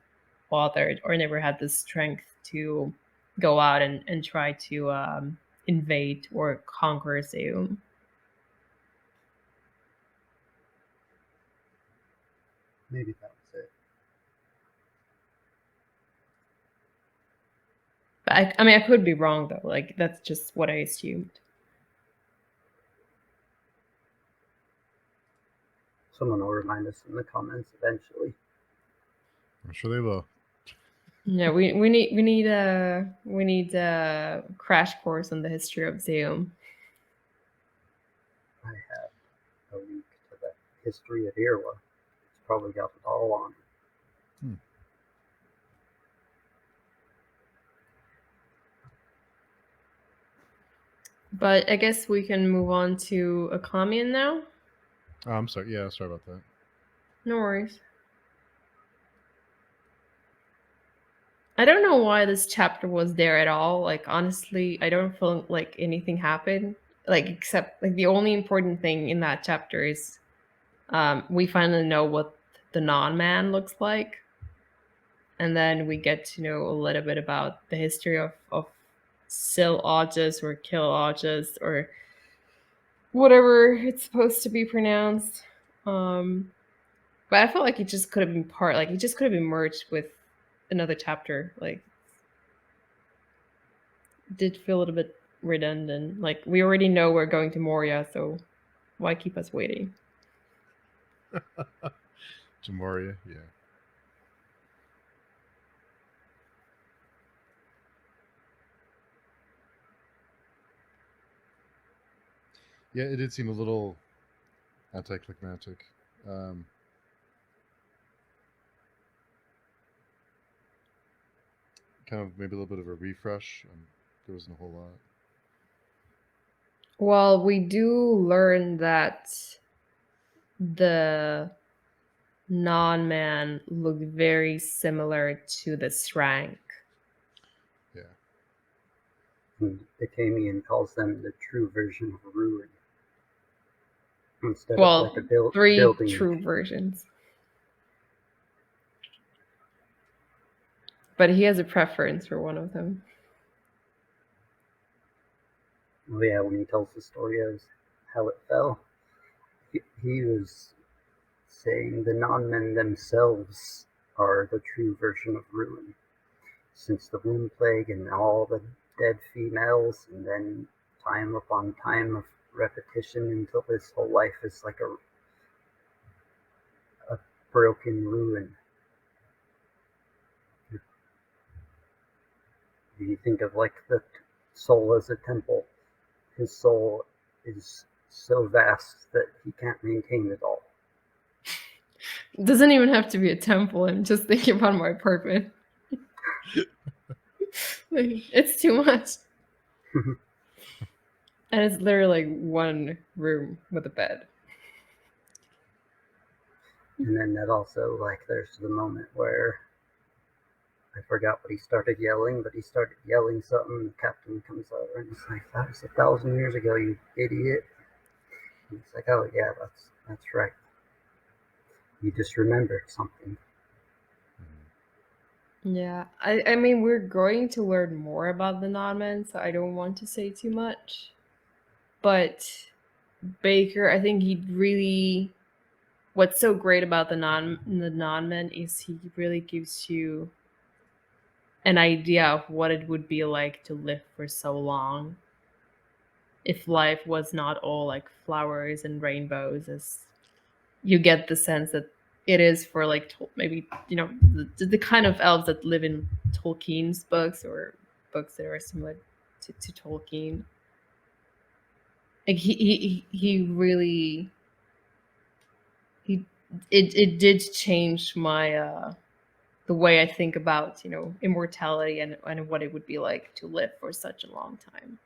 bothered or never had the strength to go out and try to invade or conquer Zeum. Maybe that was it. But I mean, I could be wrong though. Like, that's just what I assumed. Someone will remind us in the comments eventually. I'm sure they will. Yeah, we need a crash course on the history of Zeum. I have a link to the history of Irwa. It's probably got it all on. But I guess we can move on to a comment now. Oh, I'm sorry. Yeah, sorry about that. No worries. I don't know why this chapter was there at all. Like, honestly, I don't feel like anything happened. Like, except like the only important thing in that chapter is we finally know what the non-man looks like, and then we get to know a little bit about the history of Sil Auges or Kill Auges or whatever it's supposed to be pronounced. But I felt like it just could have been it just could have been merged with another chapter. Like, it did feel a little bit redundant. Like, we already know we're going to Moria, so why keep us waiting? Jamoria, yeah. Yeah, it did seem a little anticlimactic. Kind of maybe a little bit of a refresh. There wasn't a whole lot. Well, we do learn that the non-man look very similar to the Srank. Yeah. And Acamian calls them the true version of ruin. Instead Well, of like a three building. true versions. But he has a preference for one of them. Oh yeah, when he tells the story of how it fell, he was saying the non-men themselves are the true version of ruin. Since the womb plague and all the dead females, and then time upon time of repetition until his whole life is like a broken ruin. You think of like the soul as a temple. His soul is so vast that he can't maintain it all. It doesn't even have to be a temple. I'm just thinking about my apartment. It's too much. And it's literally like one room with a bed. And then that also, like, there's the moment where I forgot what he started yelling, but he started yelling something. The captain comes over and he's like, "That was 1,000 years ago, you idiot." And he's like, "Oh yeah, that's right. You just remembered something." Yeah, I mean, we're going to learn more about the non-men, so I don't want to say too much. But Baker, I think he really, what's so great about the non-men is he really gives you an idea of what it would be like to live for so long if life was not all like flowers and rainbows, as you get the sense that it is for like maybe the kind of elves that live in Tolkien's books or books that are similar to Tolkien. Like he really it did change my the way I think about immortality and what it would be like to live for such a long time.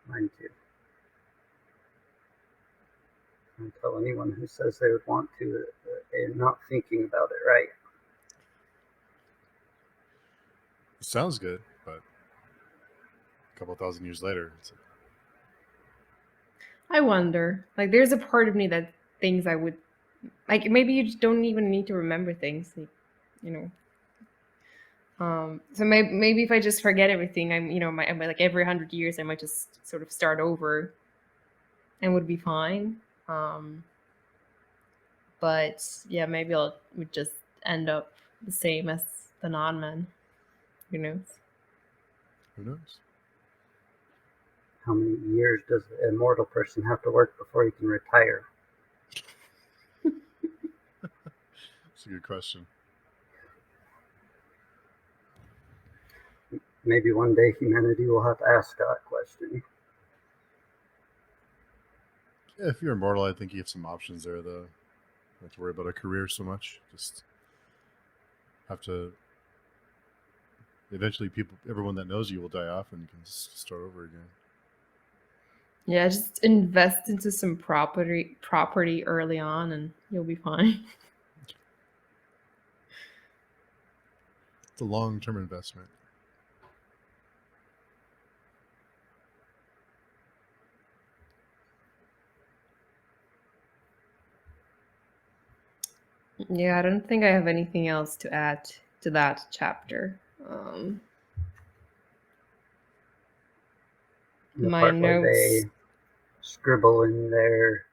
Mine too. And tell anyone who says they would want to that they're not thinking about it right. It sounds good, but a couple thousand years later, it's I wonder, like, there's a part of me that thinks I would, like, maybe you just don't even need to remember things, like, you know. So maybe if I just forget everything, I'm like every 100 years I might just sort of start over, and would be fine. But yeah, maybe I would just end up the same as the non-men. Who knows? who knows? How many years does an immortal person have to work before he can retire? That's a good question. Maybe one day humanity will have to ask that question. Yeah, if you're immortal, I think you have some options there, though. Not to worry about a career so much. Just have to. Eventually, everyone that knows you will die off, and you can just start over again. Yeah, just invest into some property early on, and you'll be fine. It's a long-term investment. Yeah, I don't think I have anything else to add to that chapter. The My part where notes. they scribble in their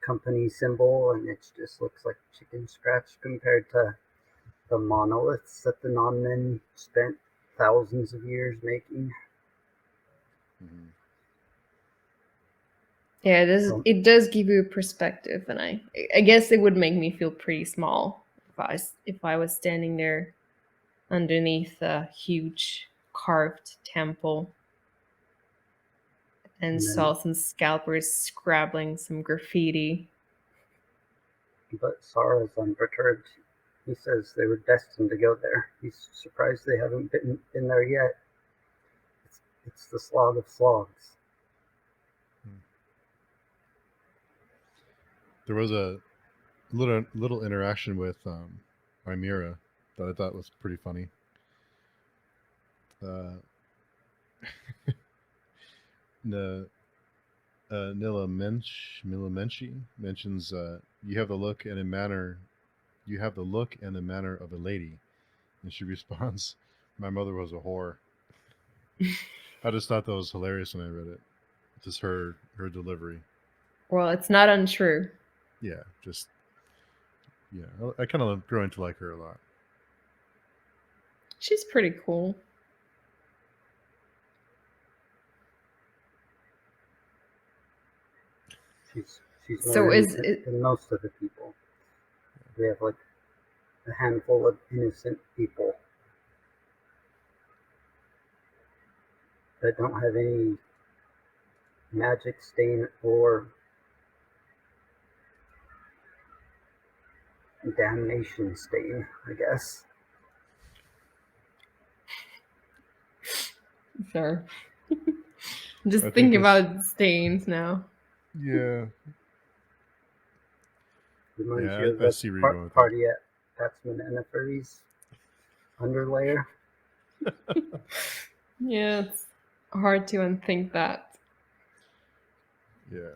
company symbol and it just looks like chicken scratch compared to the monoliths that the non-men spent thousands of years making. Mm-hmm. Yeah, Um, it does give you a perspective, and I guess it would make me feel pretty small if I was standing there underneath a huge carved temple and and saw then, some scalpers scrabbling some graffiti. but Sara's unperturbed. He says they were destined to go there. He's surprised they haven't been there yet. It's the slog of slogs. There was a little interaction with Rhaenyra that I thought was pretty funny. Nila Menchi mentions you have the look and the manner of a lady, and she responds, "My mother was a whore." I just thought that was hilarious when I read it. Just her delivery. Well, it's not untrue. Yeah, just I kind of growing to like her a lot. She's pretty cool. She's So more is innocent it, than most of the people. We have like a handful of innocent people that don't have any magic stain or damnation stain, I guess. sorry. I'm just I think thinking this. about stains now. Yeah, Reminds yeah, you of I the see where you're going with that. party at Patsman and the Furries underlayer. Yeah, it's hard to unthink that. Yeah.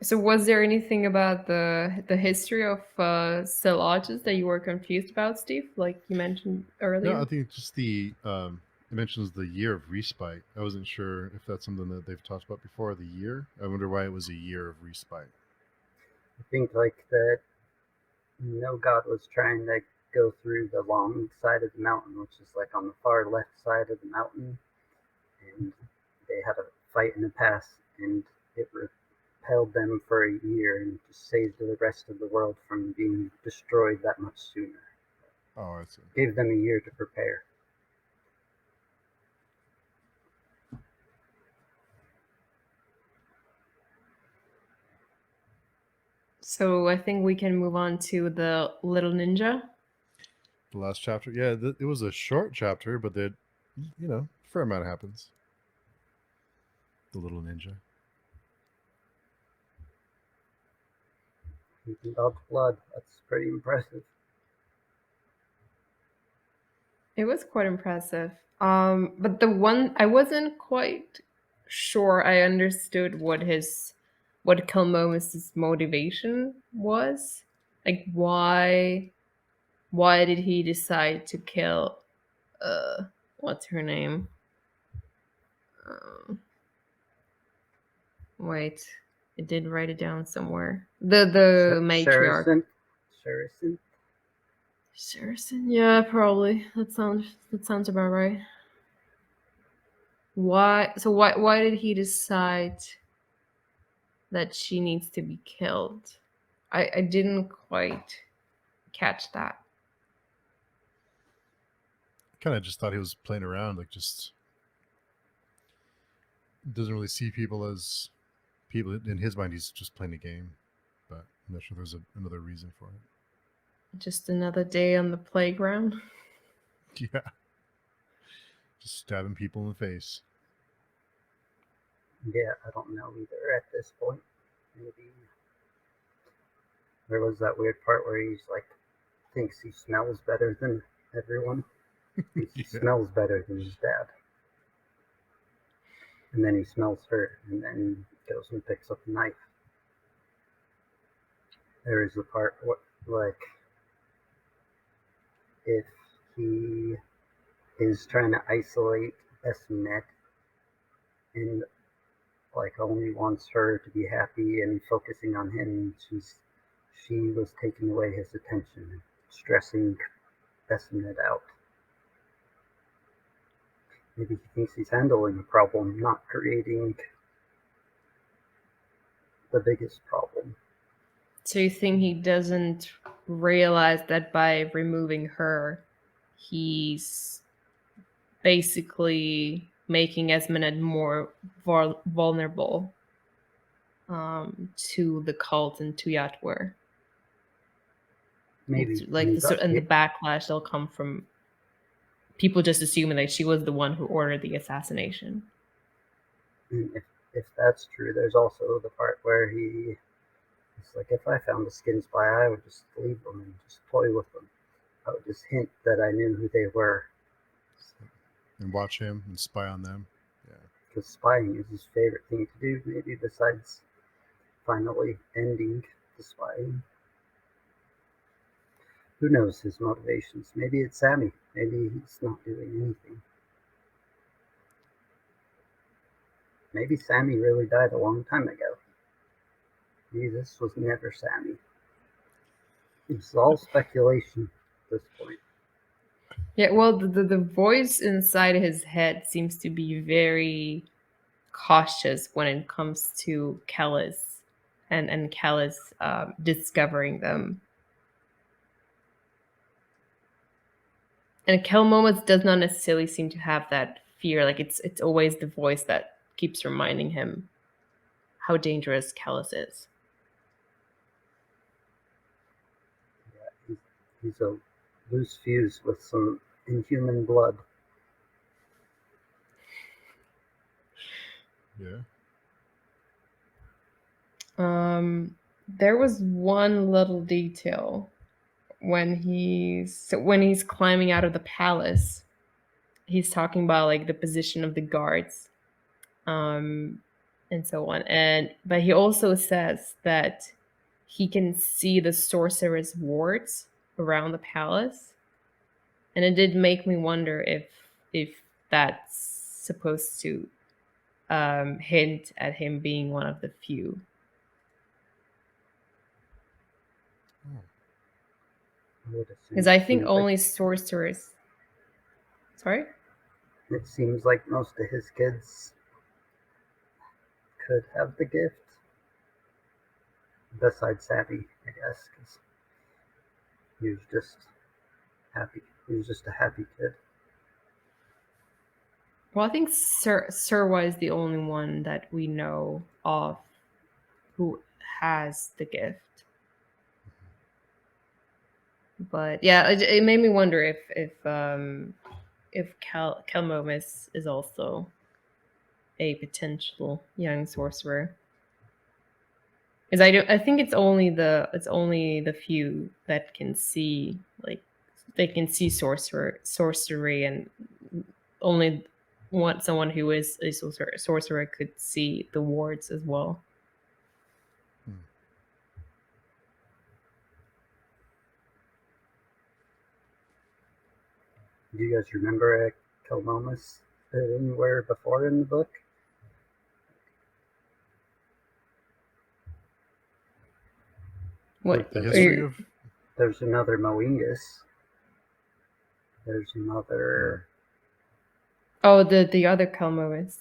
So was there anything about the history of Stellages that you were confused about, Steve? Like you mentioned No, I earlier? think just the it mentions the year of respite. I wasn't sure if that's something that they've talked about before. The year. I wonder why it was a year of respite. I think like that no god was trying to go through the long side of the mountain, which is like on the far left side of the mountain, and they had a fight in the past, and it repelled them for a year and just saved the rest of the world from being destroyed that much sooner. Oh, I see. Gave them a year to prepare. Hmm. So I think we can move on to the little ninja. The last chapter. Yeah, it was a short chapter, but that fair amount happens. The little ninja. He can dodge blood. That's pretty impressive. It was quite impressive. But the one I wasn't quite sure I understood what Kilmomus's motivation was. Like why did he decide to kill what's her name? Um, wait, I did write it down somewhere. The matriarch. Sherison? Saracen? Yeah, probably. That sounds about right. Why did he decide that she needs to be killed? I didn't quite catch that. Kind of just thought he was playing around, like just doesn't really see people as people in his mind, he's just playing a game, but I'm not sure there's another reason for it. Just another day on the playground. Yeah, just stabbing people in the face. Yeah, I don't know either at this point. Maybe there was that weird part where he's like thinks he smells better than everyone. He Yeah. smells better than his dad. And then he smells her and then goes and picks up a knife. There is the part like if he is trying to isolate Esmet and like only wants her to be happy and focusing on him, she was taking away his attention, stressing Esmet out. Maybe he thinks he's handling the problem, not creating the biggest problem. So you think he doesn't realize that by removing her, he's basically making Esmond more vulnerable to the cult and to Yatwer? Maybe And the backlash that'll come from people just assuming that she was the one who ordered the assassination. And if that's true, there's also the part where it's like, if I found the skin spy, I would just leave them and just toy with them. I would just hint that I knew who they were. And watch him and spy on them. Yeah. Because spying is his favorite thing to do, maybe besides finally ending the spying. Who knows his motivations? Maybe it's Sammy. Maybe he's not doing anything. Maybe Sammy really died a long time ago. Maybe this was never Sammy. It's all speculation at this point. Yeah, well, the voice inside his head seems to be very cautious when it comes to Kellis and Kellis discovering them. And Kel Moments does not necessarily seem to have that fear. Like it's always the voice that keeps reminding him how dangerous Kellis is. Yeah, he's a loose fuse with some inhuman blood. Yeah. There was one little detail when he's climbing out of the palace. He's talking about like the position of the guards, and so on. But he also says that he can see the sorcerer's wards around the palace, and it did make me wonder if that's supposed to hint at him being one of the few. Because I think only sorcerers. Sorry? It seems like most of his kids could have the gift. Besides Sammy, I guess, because he was just happy. He was just a happy kid. Well, I think Serwa is the only one that we know of who has the gift. But yeah, it made me wonder if Kelmomus is also a potential young sorcerer. Because I think it's only the few that can see, like they can see sorcery, and only someone who is a sorcerer could see the wards as well. Do you guys remember Kelmomus anywhere before in the book? What? The history of... There's another Moingus. There's another... Oh, the other Kelmomus.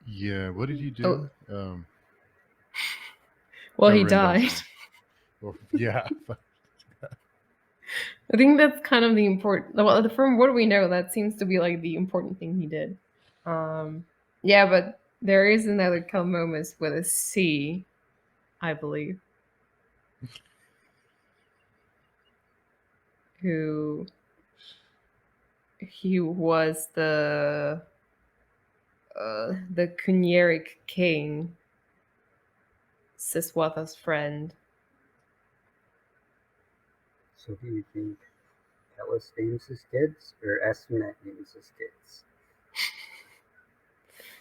Yeah, what did he do? Well, he died. Well, yeah. I think that's kind of the important. Well, from what we know, that seems to be like the important thing he did. Yeah, but There is another Calmomus with a C, I believe, who he was the Kunyeric king, Siswatha's friend. So do you think Ellis names his kids or Esmet names his kids?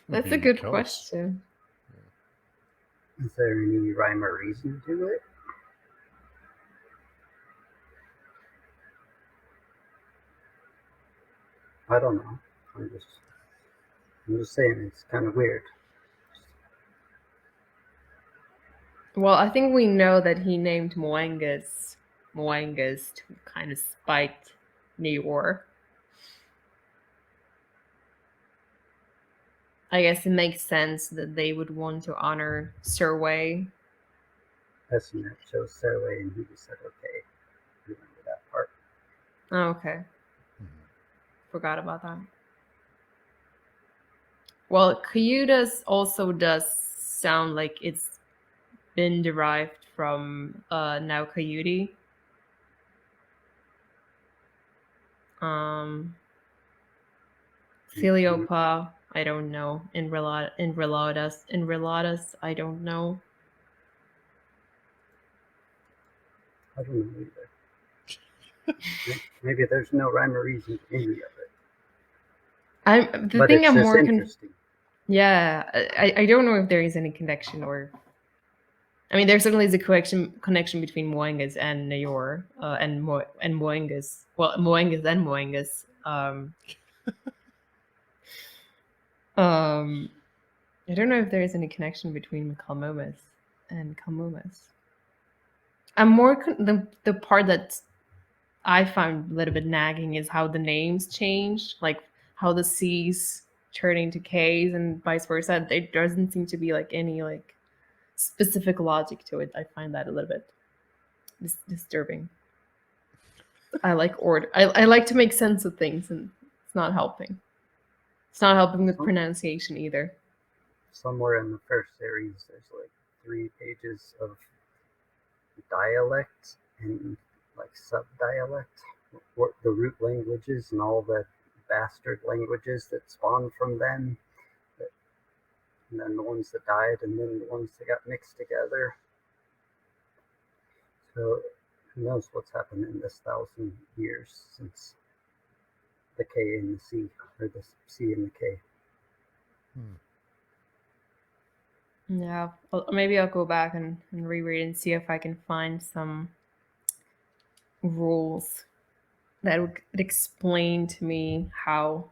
Would That's a be good Kellis. question. Is there any rhyme or reason to it? I don't know. I'm just saying it's kind of weird. Well, I think we know that he named Moangus to kind of spite Neor. I guess it makes sense that they would want to honor Surway. Esmet chose Sarah and he just said, okay, remember that part. Oh, okay. Mhm. Forgot about that. Well, Cayutas also does sound like it's been derived from now Cayuti. Filiopa, I don't know. Enreladas, I don't know. I don't know either. Maybe there's no rhyme or reason to any of it. The thing it's I'm just more interesting. yeah, I don't know if there is any connection or. I mean, there certainly is a connection between Moangas and Nayor, and Moangas. Well, Moangas and Moangas. I don't know if there is any connection between Calmomus and Calmomus. I'm more the part that I found a little bit nagging is how the names change, like how the C's turn into K's and vice versa. There doesn't seem to be like any like specific logic to it. I find that a little bit disturbing. I like order. I like to make sense of things, and it's not helping. It's not helping with pronunciation either. Somewhere in the first series, there's like 3 pages of dialect and like sub-dialect, the root languages and all the bastard languages that spawned from them, and then the ones that died, and then the ones that got mixed together. So who knows what's happened in this 1,000 years since the K and the C, or the C and the K. Yeah, well, maybe I'll go back and reread and see if I can find some rules that would explain to me how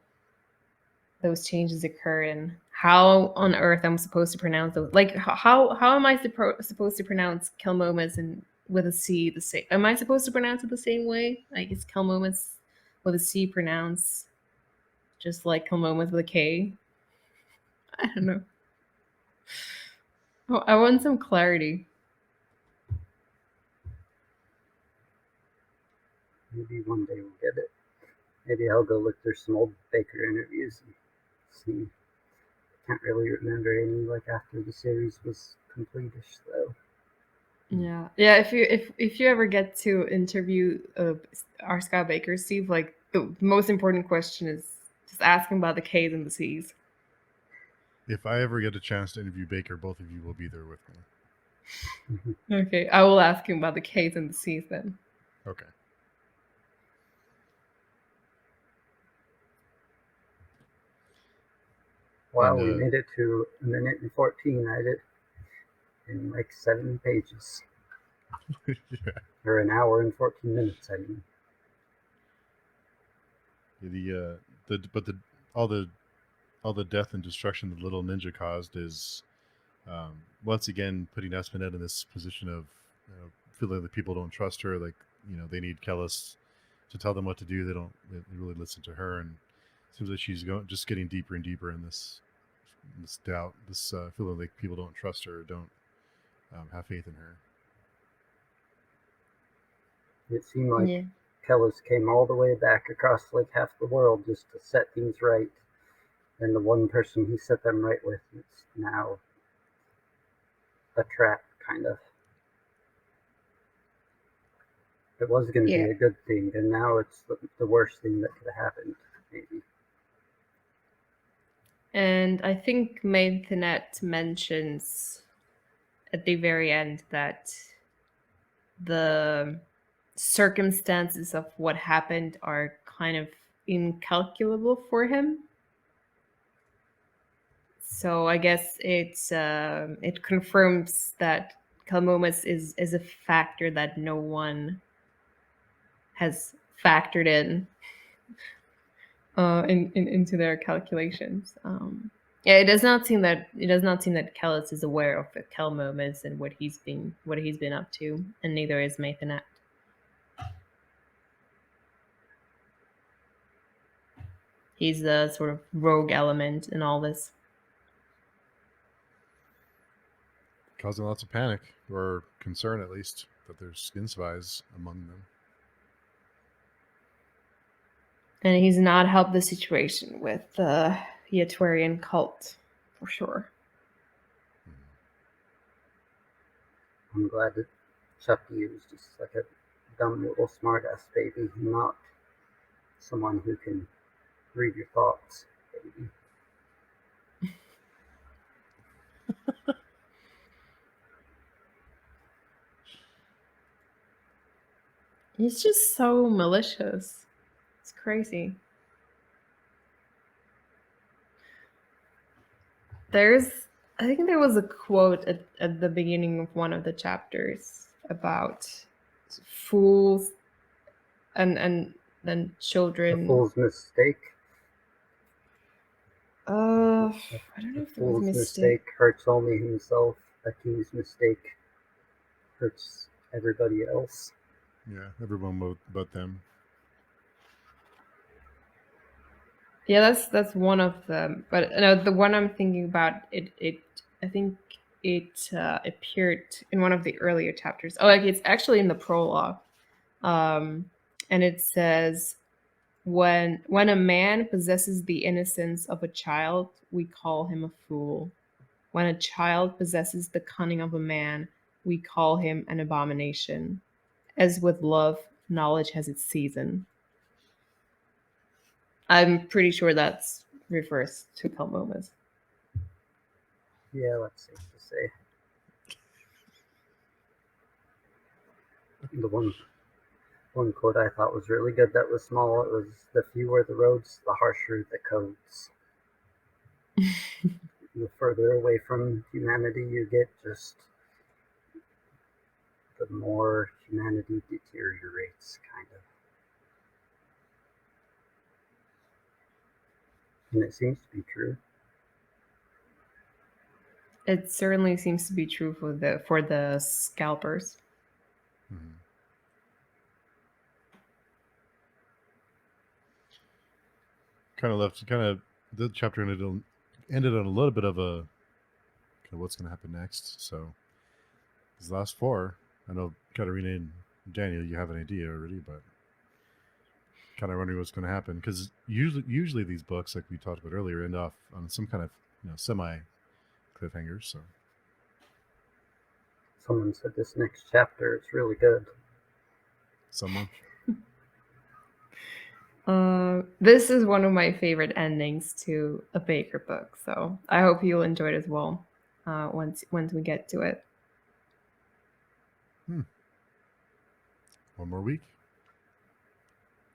those changes occur and how on earth I'm supposed to pronounce those. Like, how am I supposed to pronounce Kelmomas and with a C the same? Am I supposed to pronounce it the same way? Like, is Kelmomas with a C pronounced just like Kelmomas with a K? I don't know. Oh, I want some clarity. Maybe one day we'll get it. Maybe I'll go look through some old Baker interviews and see. Can't really remember any like after the series was complete-ish though. Yeah. If you ever get to interview our Scott Baker, Steve, like the most important question is just ask him about the K's and the C's. If I ever get a chance to interview Baker, both of you will be there with me. Okay, I will ask him about the K's and the C's then. Okay. Wow, we made it to a minute and 14. I did in like 7 pages. Yeah. Or an hour and 14 minutes, I mean. All the death and destruction the little ninja caused is once again putting Espenet in this position of feeling that people don't trust her. Like, they need Kellis to tell them what to do. They don't really listen to her, and it seems like she's just getting deeper and deeper in this doubt, this feeling like people don't trust her, don't have faith in her. It seemed like Kellis came all the way back across like half the world just to set things right, And the one person he set them right with is now a trap, kind of. It was going to Yeah. be a good thing, and now it's the worst thing that could have happened, maybe. And I think Maintanet mentions at the very end that the circumstances of what happened are kind of incalculable for him. So I guess it confirms that Kalmomus is a factor that no one has factored into their calculations. Yeah, it does not seem that Kellis is aware of the Kelmomus and what he's been up to, and neither is Mathanet. He's the sort of rogue element in all this. Causing lots of panic, or concern at least, that there's skin spies among them. And he's not helped the situation with the Yatuarian cult, for sure. I'm glad that Chucky was just like a dumb little smartass baby, not someone who can read your thoughts, baby. He's just so malicious. It's crazy. I think there was a quote at the beginning of one of the chapters about fools and then children. A fool's mistake. I don't know A if there was fool's mistake. hurts only himself. A king's mistake hurts everybody else. Yeah, everyone but them. Yeah, that's one of them. But no, the one I'm thinking about, I think it appeared in one of the earlier chapters. Oh, like it's actually in the prologue, and it says, when a man possesses the innocence of a child, we call him a fool. When a child possesses the cunning of a man, we call him an abomination. As with love, knowledge has its season. I'm pretty sure that's refers to Kalmomas. Yeah, that's safe to say. The one quote I thought was really good that was small, it was, the fewer the roads, the harsher the codes. The further away from humanity you get, just the more humanity deteriorates, kind of. And it seems to be true. It certainly seems to be true for the scalpers. Mm-hmm. The chapter ended on a little bit of a kind of what's going to happen next. So these last four, I know Katerina and Daniel, you have an idea already, but kind of wondering what's going to happen, because usually these books, like we talked about earlier, end off on some kind of semi cliffhanger. So Someone said this next chapter is really good. someone. This is one of my favorite endings to a Baker book, so I hope you'll enjoy it as well. Once we get to it. One more week.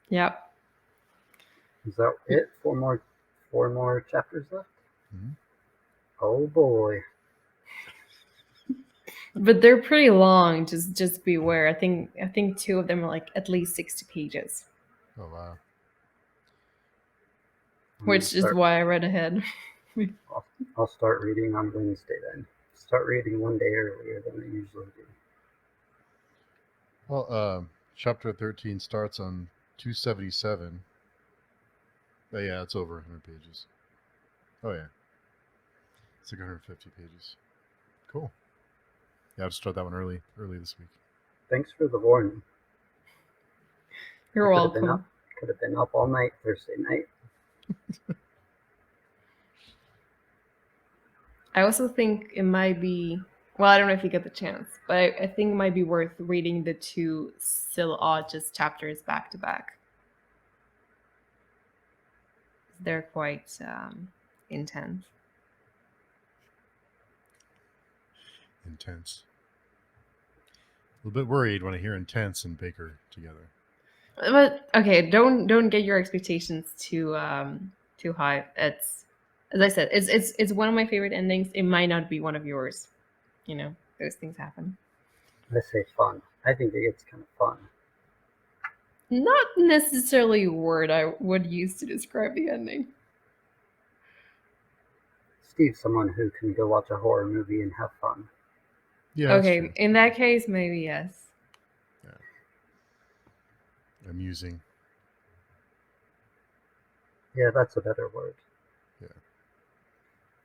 Yep. Is that it? Four more chapters left? Mm-hmm. Oh boy. But they're pretty long. Just beware. I think two of them are like at least 60 pages. Oh wow. Which is why I read ahead. I'll start reading on Wednesday then. Start reading one day earlier than I usually do. Well, chapter 13 starts on 277. But yeah, it's over 100 pages. Oh yeah. It's like 150 pages. Cool. Yeah, I'll just start that one early this week. Thanks for the warning. You're welcome. Could have been up all night Thursday night. I also think it might be. Well, I don't know if you get the chance, but I think it might be worth reading the two Still August chapters back to back. They're quite intense. Intense. A little bit worried when I hear intense and Baker together. But okay, don't get your expectations too high. It's, as I said, it's one of my favorite endings. It might not be one of yours. You know, those things happen. I say fun. I think it gets kind of fun. Not necessarily a word I would use to describe the ending. Steve's someone who can go watch a horror movie and have fun. Yeah, that's Okay, true. in that case, maybe yes. Amusing. Yeah, that's a better word. Yeah.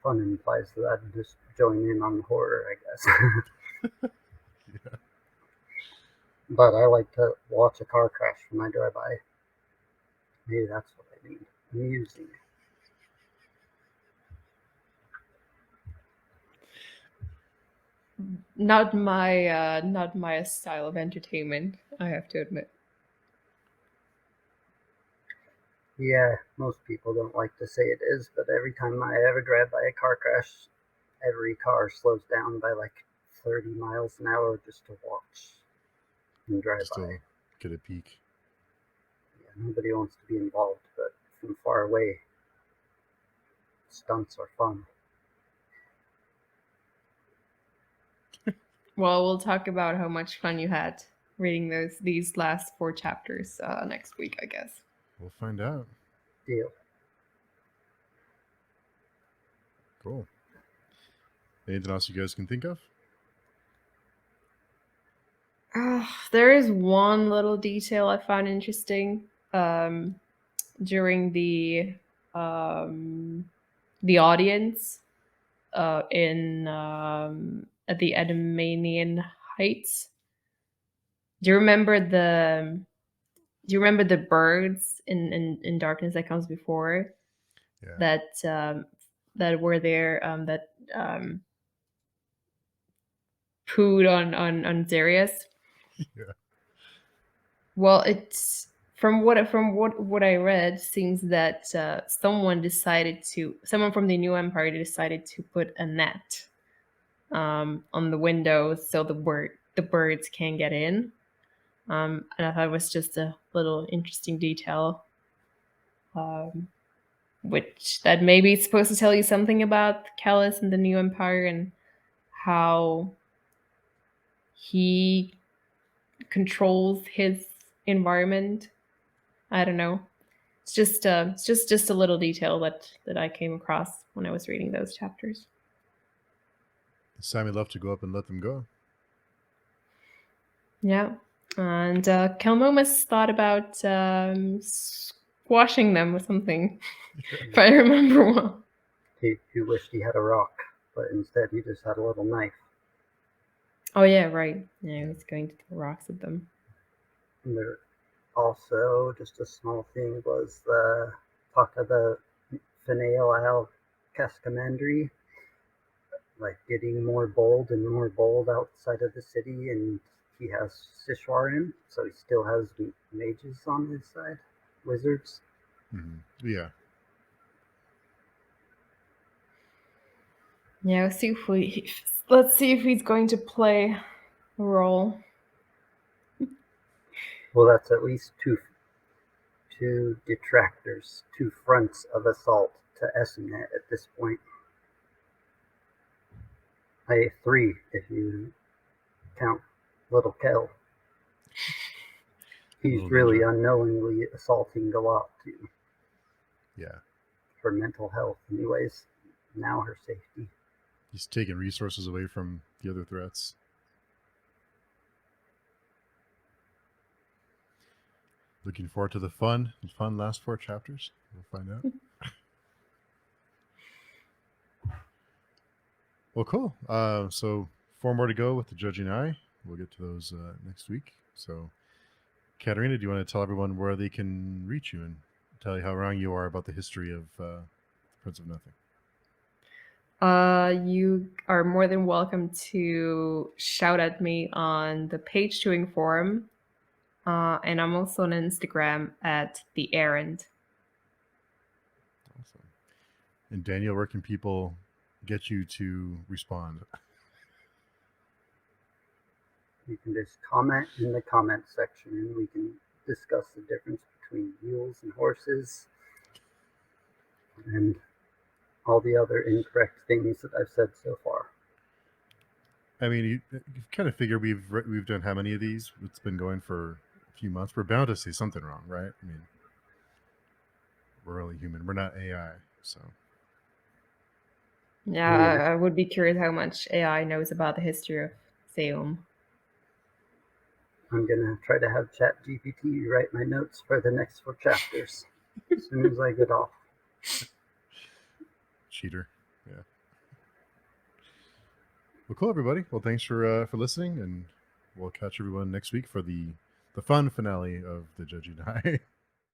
Fun implies that I'd just join in on the horror, I guess. Yeah. But I like to watch a car crash when I drive by. Maybe that's what I mean. Amusing. Not my style of entertainment, I have to admit. Yeah, most people don't like to say it is, but every time I ever drive by a car crash, every car slows down by like 30 miles an hour just to watch and drive Just by. to get a peek. Yeah, nobody wants to be involved, but from far away, stunts are fun. Well, we'll talk about how much fun you had reading these last 4 chapters next week, I guess. We'll find out. Deal. Cool. Anything else you guys can think of? There is one little detail I found interesting during the audience in at the Edemanian Heights. Do you remember the birds in Darkness That Comes Before Yeah. that were there that pooed on Darius? Yeah. Well, it's from what I read, seems that someone from the New Empire decided to put a net on the windows so the birds can't get in. And I thought it was just a little interesting detail, which that maybe it's supposed to tell you something about Callus and the New Empire and how he controls his environment. I don't know. It's just a little detail that I came across when I was reading those chapters. Sammy loved to go up and let them go. Yeah, and Kelmomus thought about squashing them with something, if I remember well. He wished he had a rock, but instead he just had a little knife. Oh yeah, right. Yeah, he was going to throw rocks at them. And there also, just a small thing, was the talk of the Finale Al Cascamandri, like getting more bold and more bold outside of the city, and he has Sishwarin, so he still has mages on his side, wizards. Mm-hmm. Yeah. Yeah, let's see if he's going to play a role. Well, that's at least two detractors, 2 fronts of assault to Essenet at this point. 3 if you count Little Kel. He's really unknowingly assaulting Galat too. Yeah. For mental health, anyways. Now her safety. He's taking resources away from the other threats. Looking forward to the fun last 4 chapters. We'll find out. Well, cool. So 4 more to go with the Judging Eye. We'll get to those next week. So, Katerina, do you want to tell everyone where they can reach you and tell you how wrong you are about the history of Prince of Nothing? You are more than welcome to shout at me on the page chewing forum. And I'm also on Instagram at the errand. Awesome. And Daniel, where can people get you to respond? You can just comment in the comment section and we can discuss the difference between mules and horses and all the other incorrect things that I've said so far. I mean, you kind of figure we've done how many of these? It's been going for a few months. We're bound to see something wrong, right? I mean, we're only human. We're not AI, so. Yeah, I would be curious how much AI knows about the history of Seum. I'm gonna try to have ChatGPT write my notes for the next 4 chapters as soon as I get off. Cheater. Yeah. Well, cool, everybody. Well, thanks for listening, and we'll catch everyone next week for the fun finale of the Judgy Die.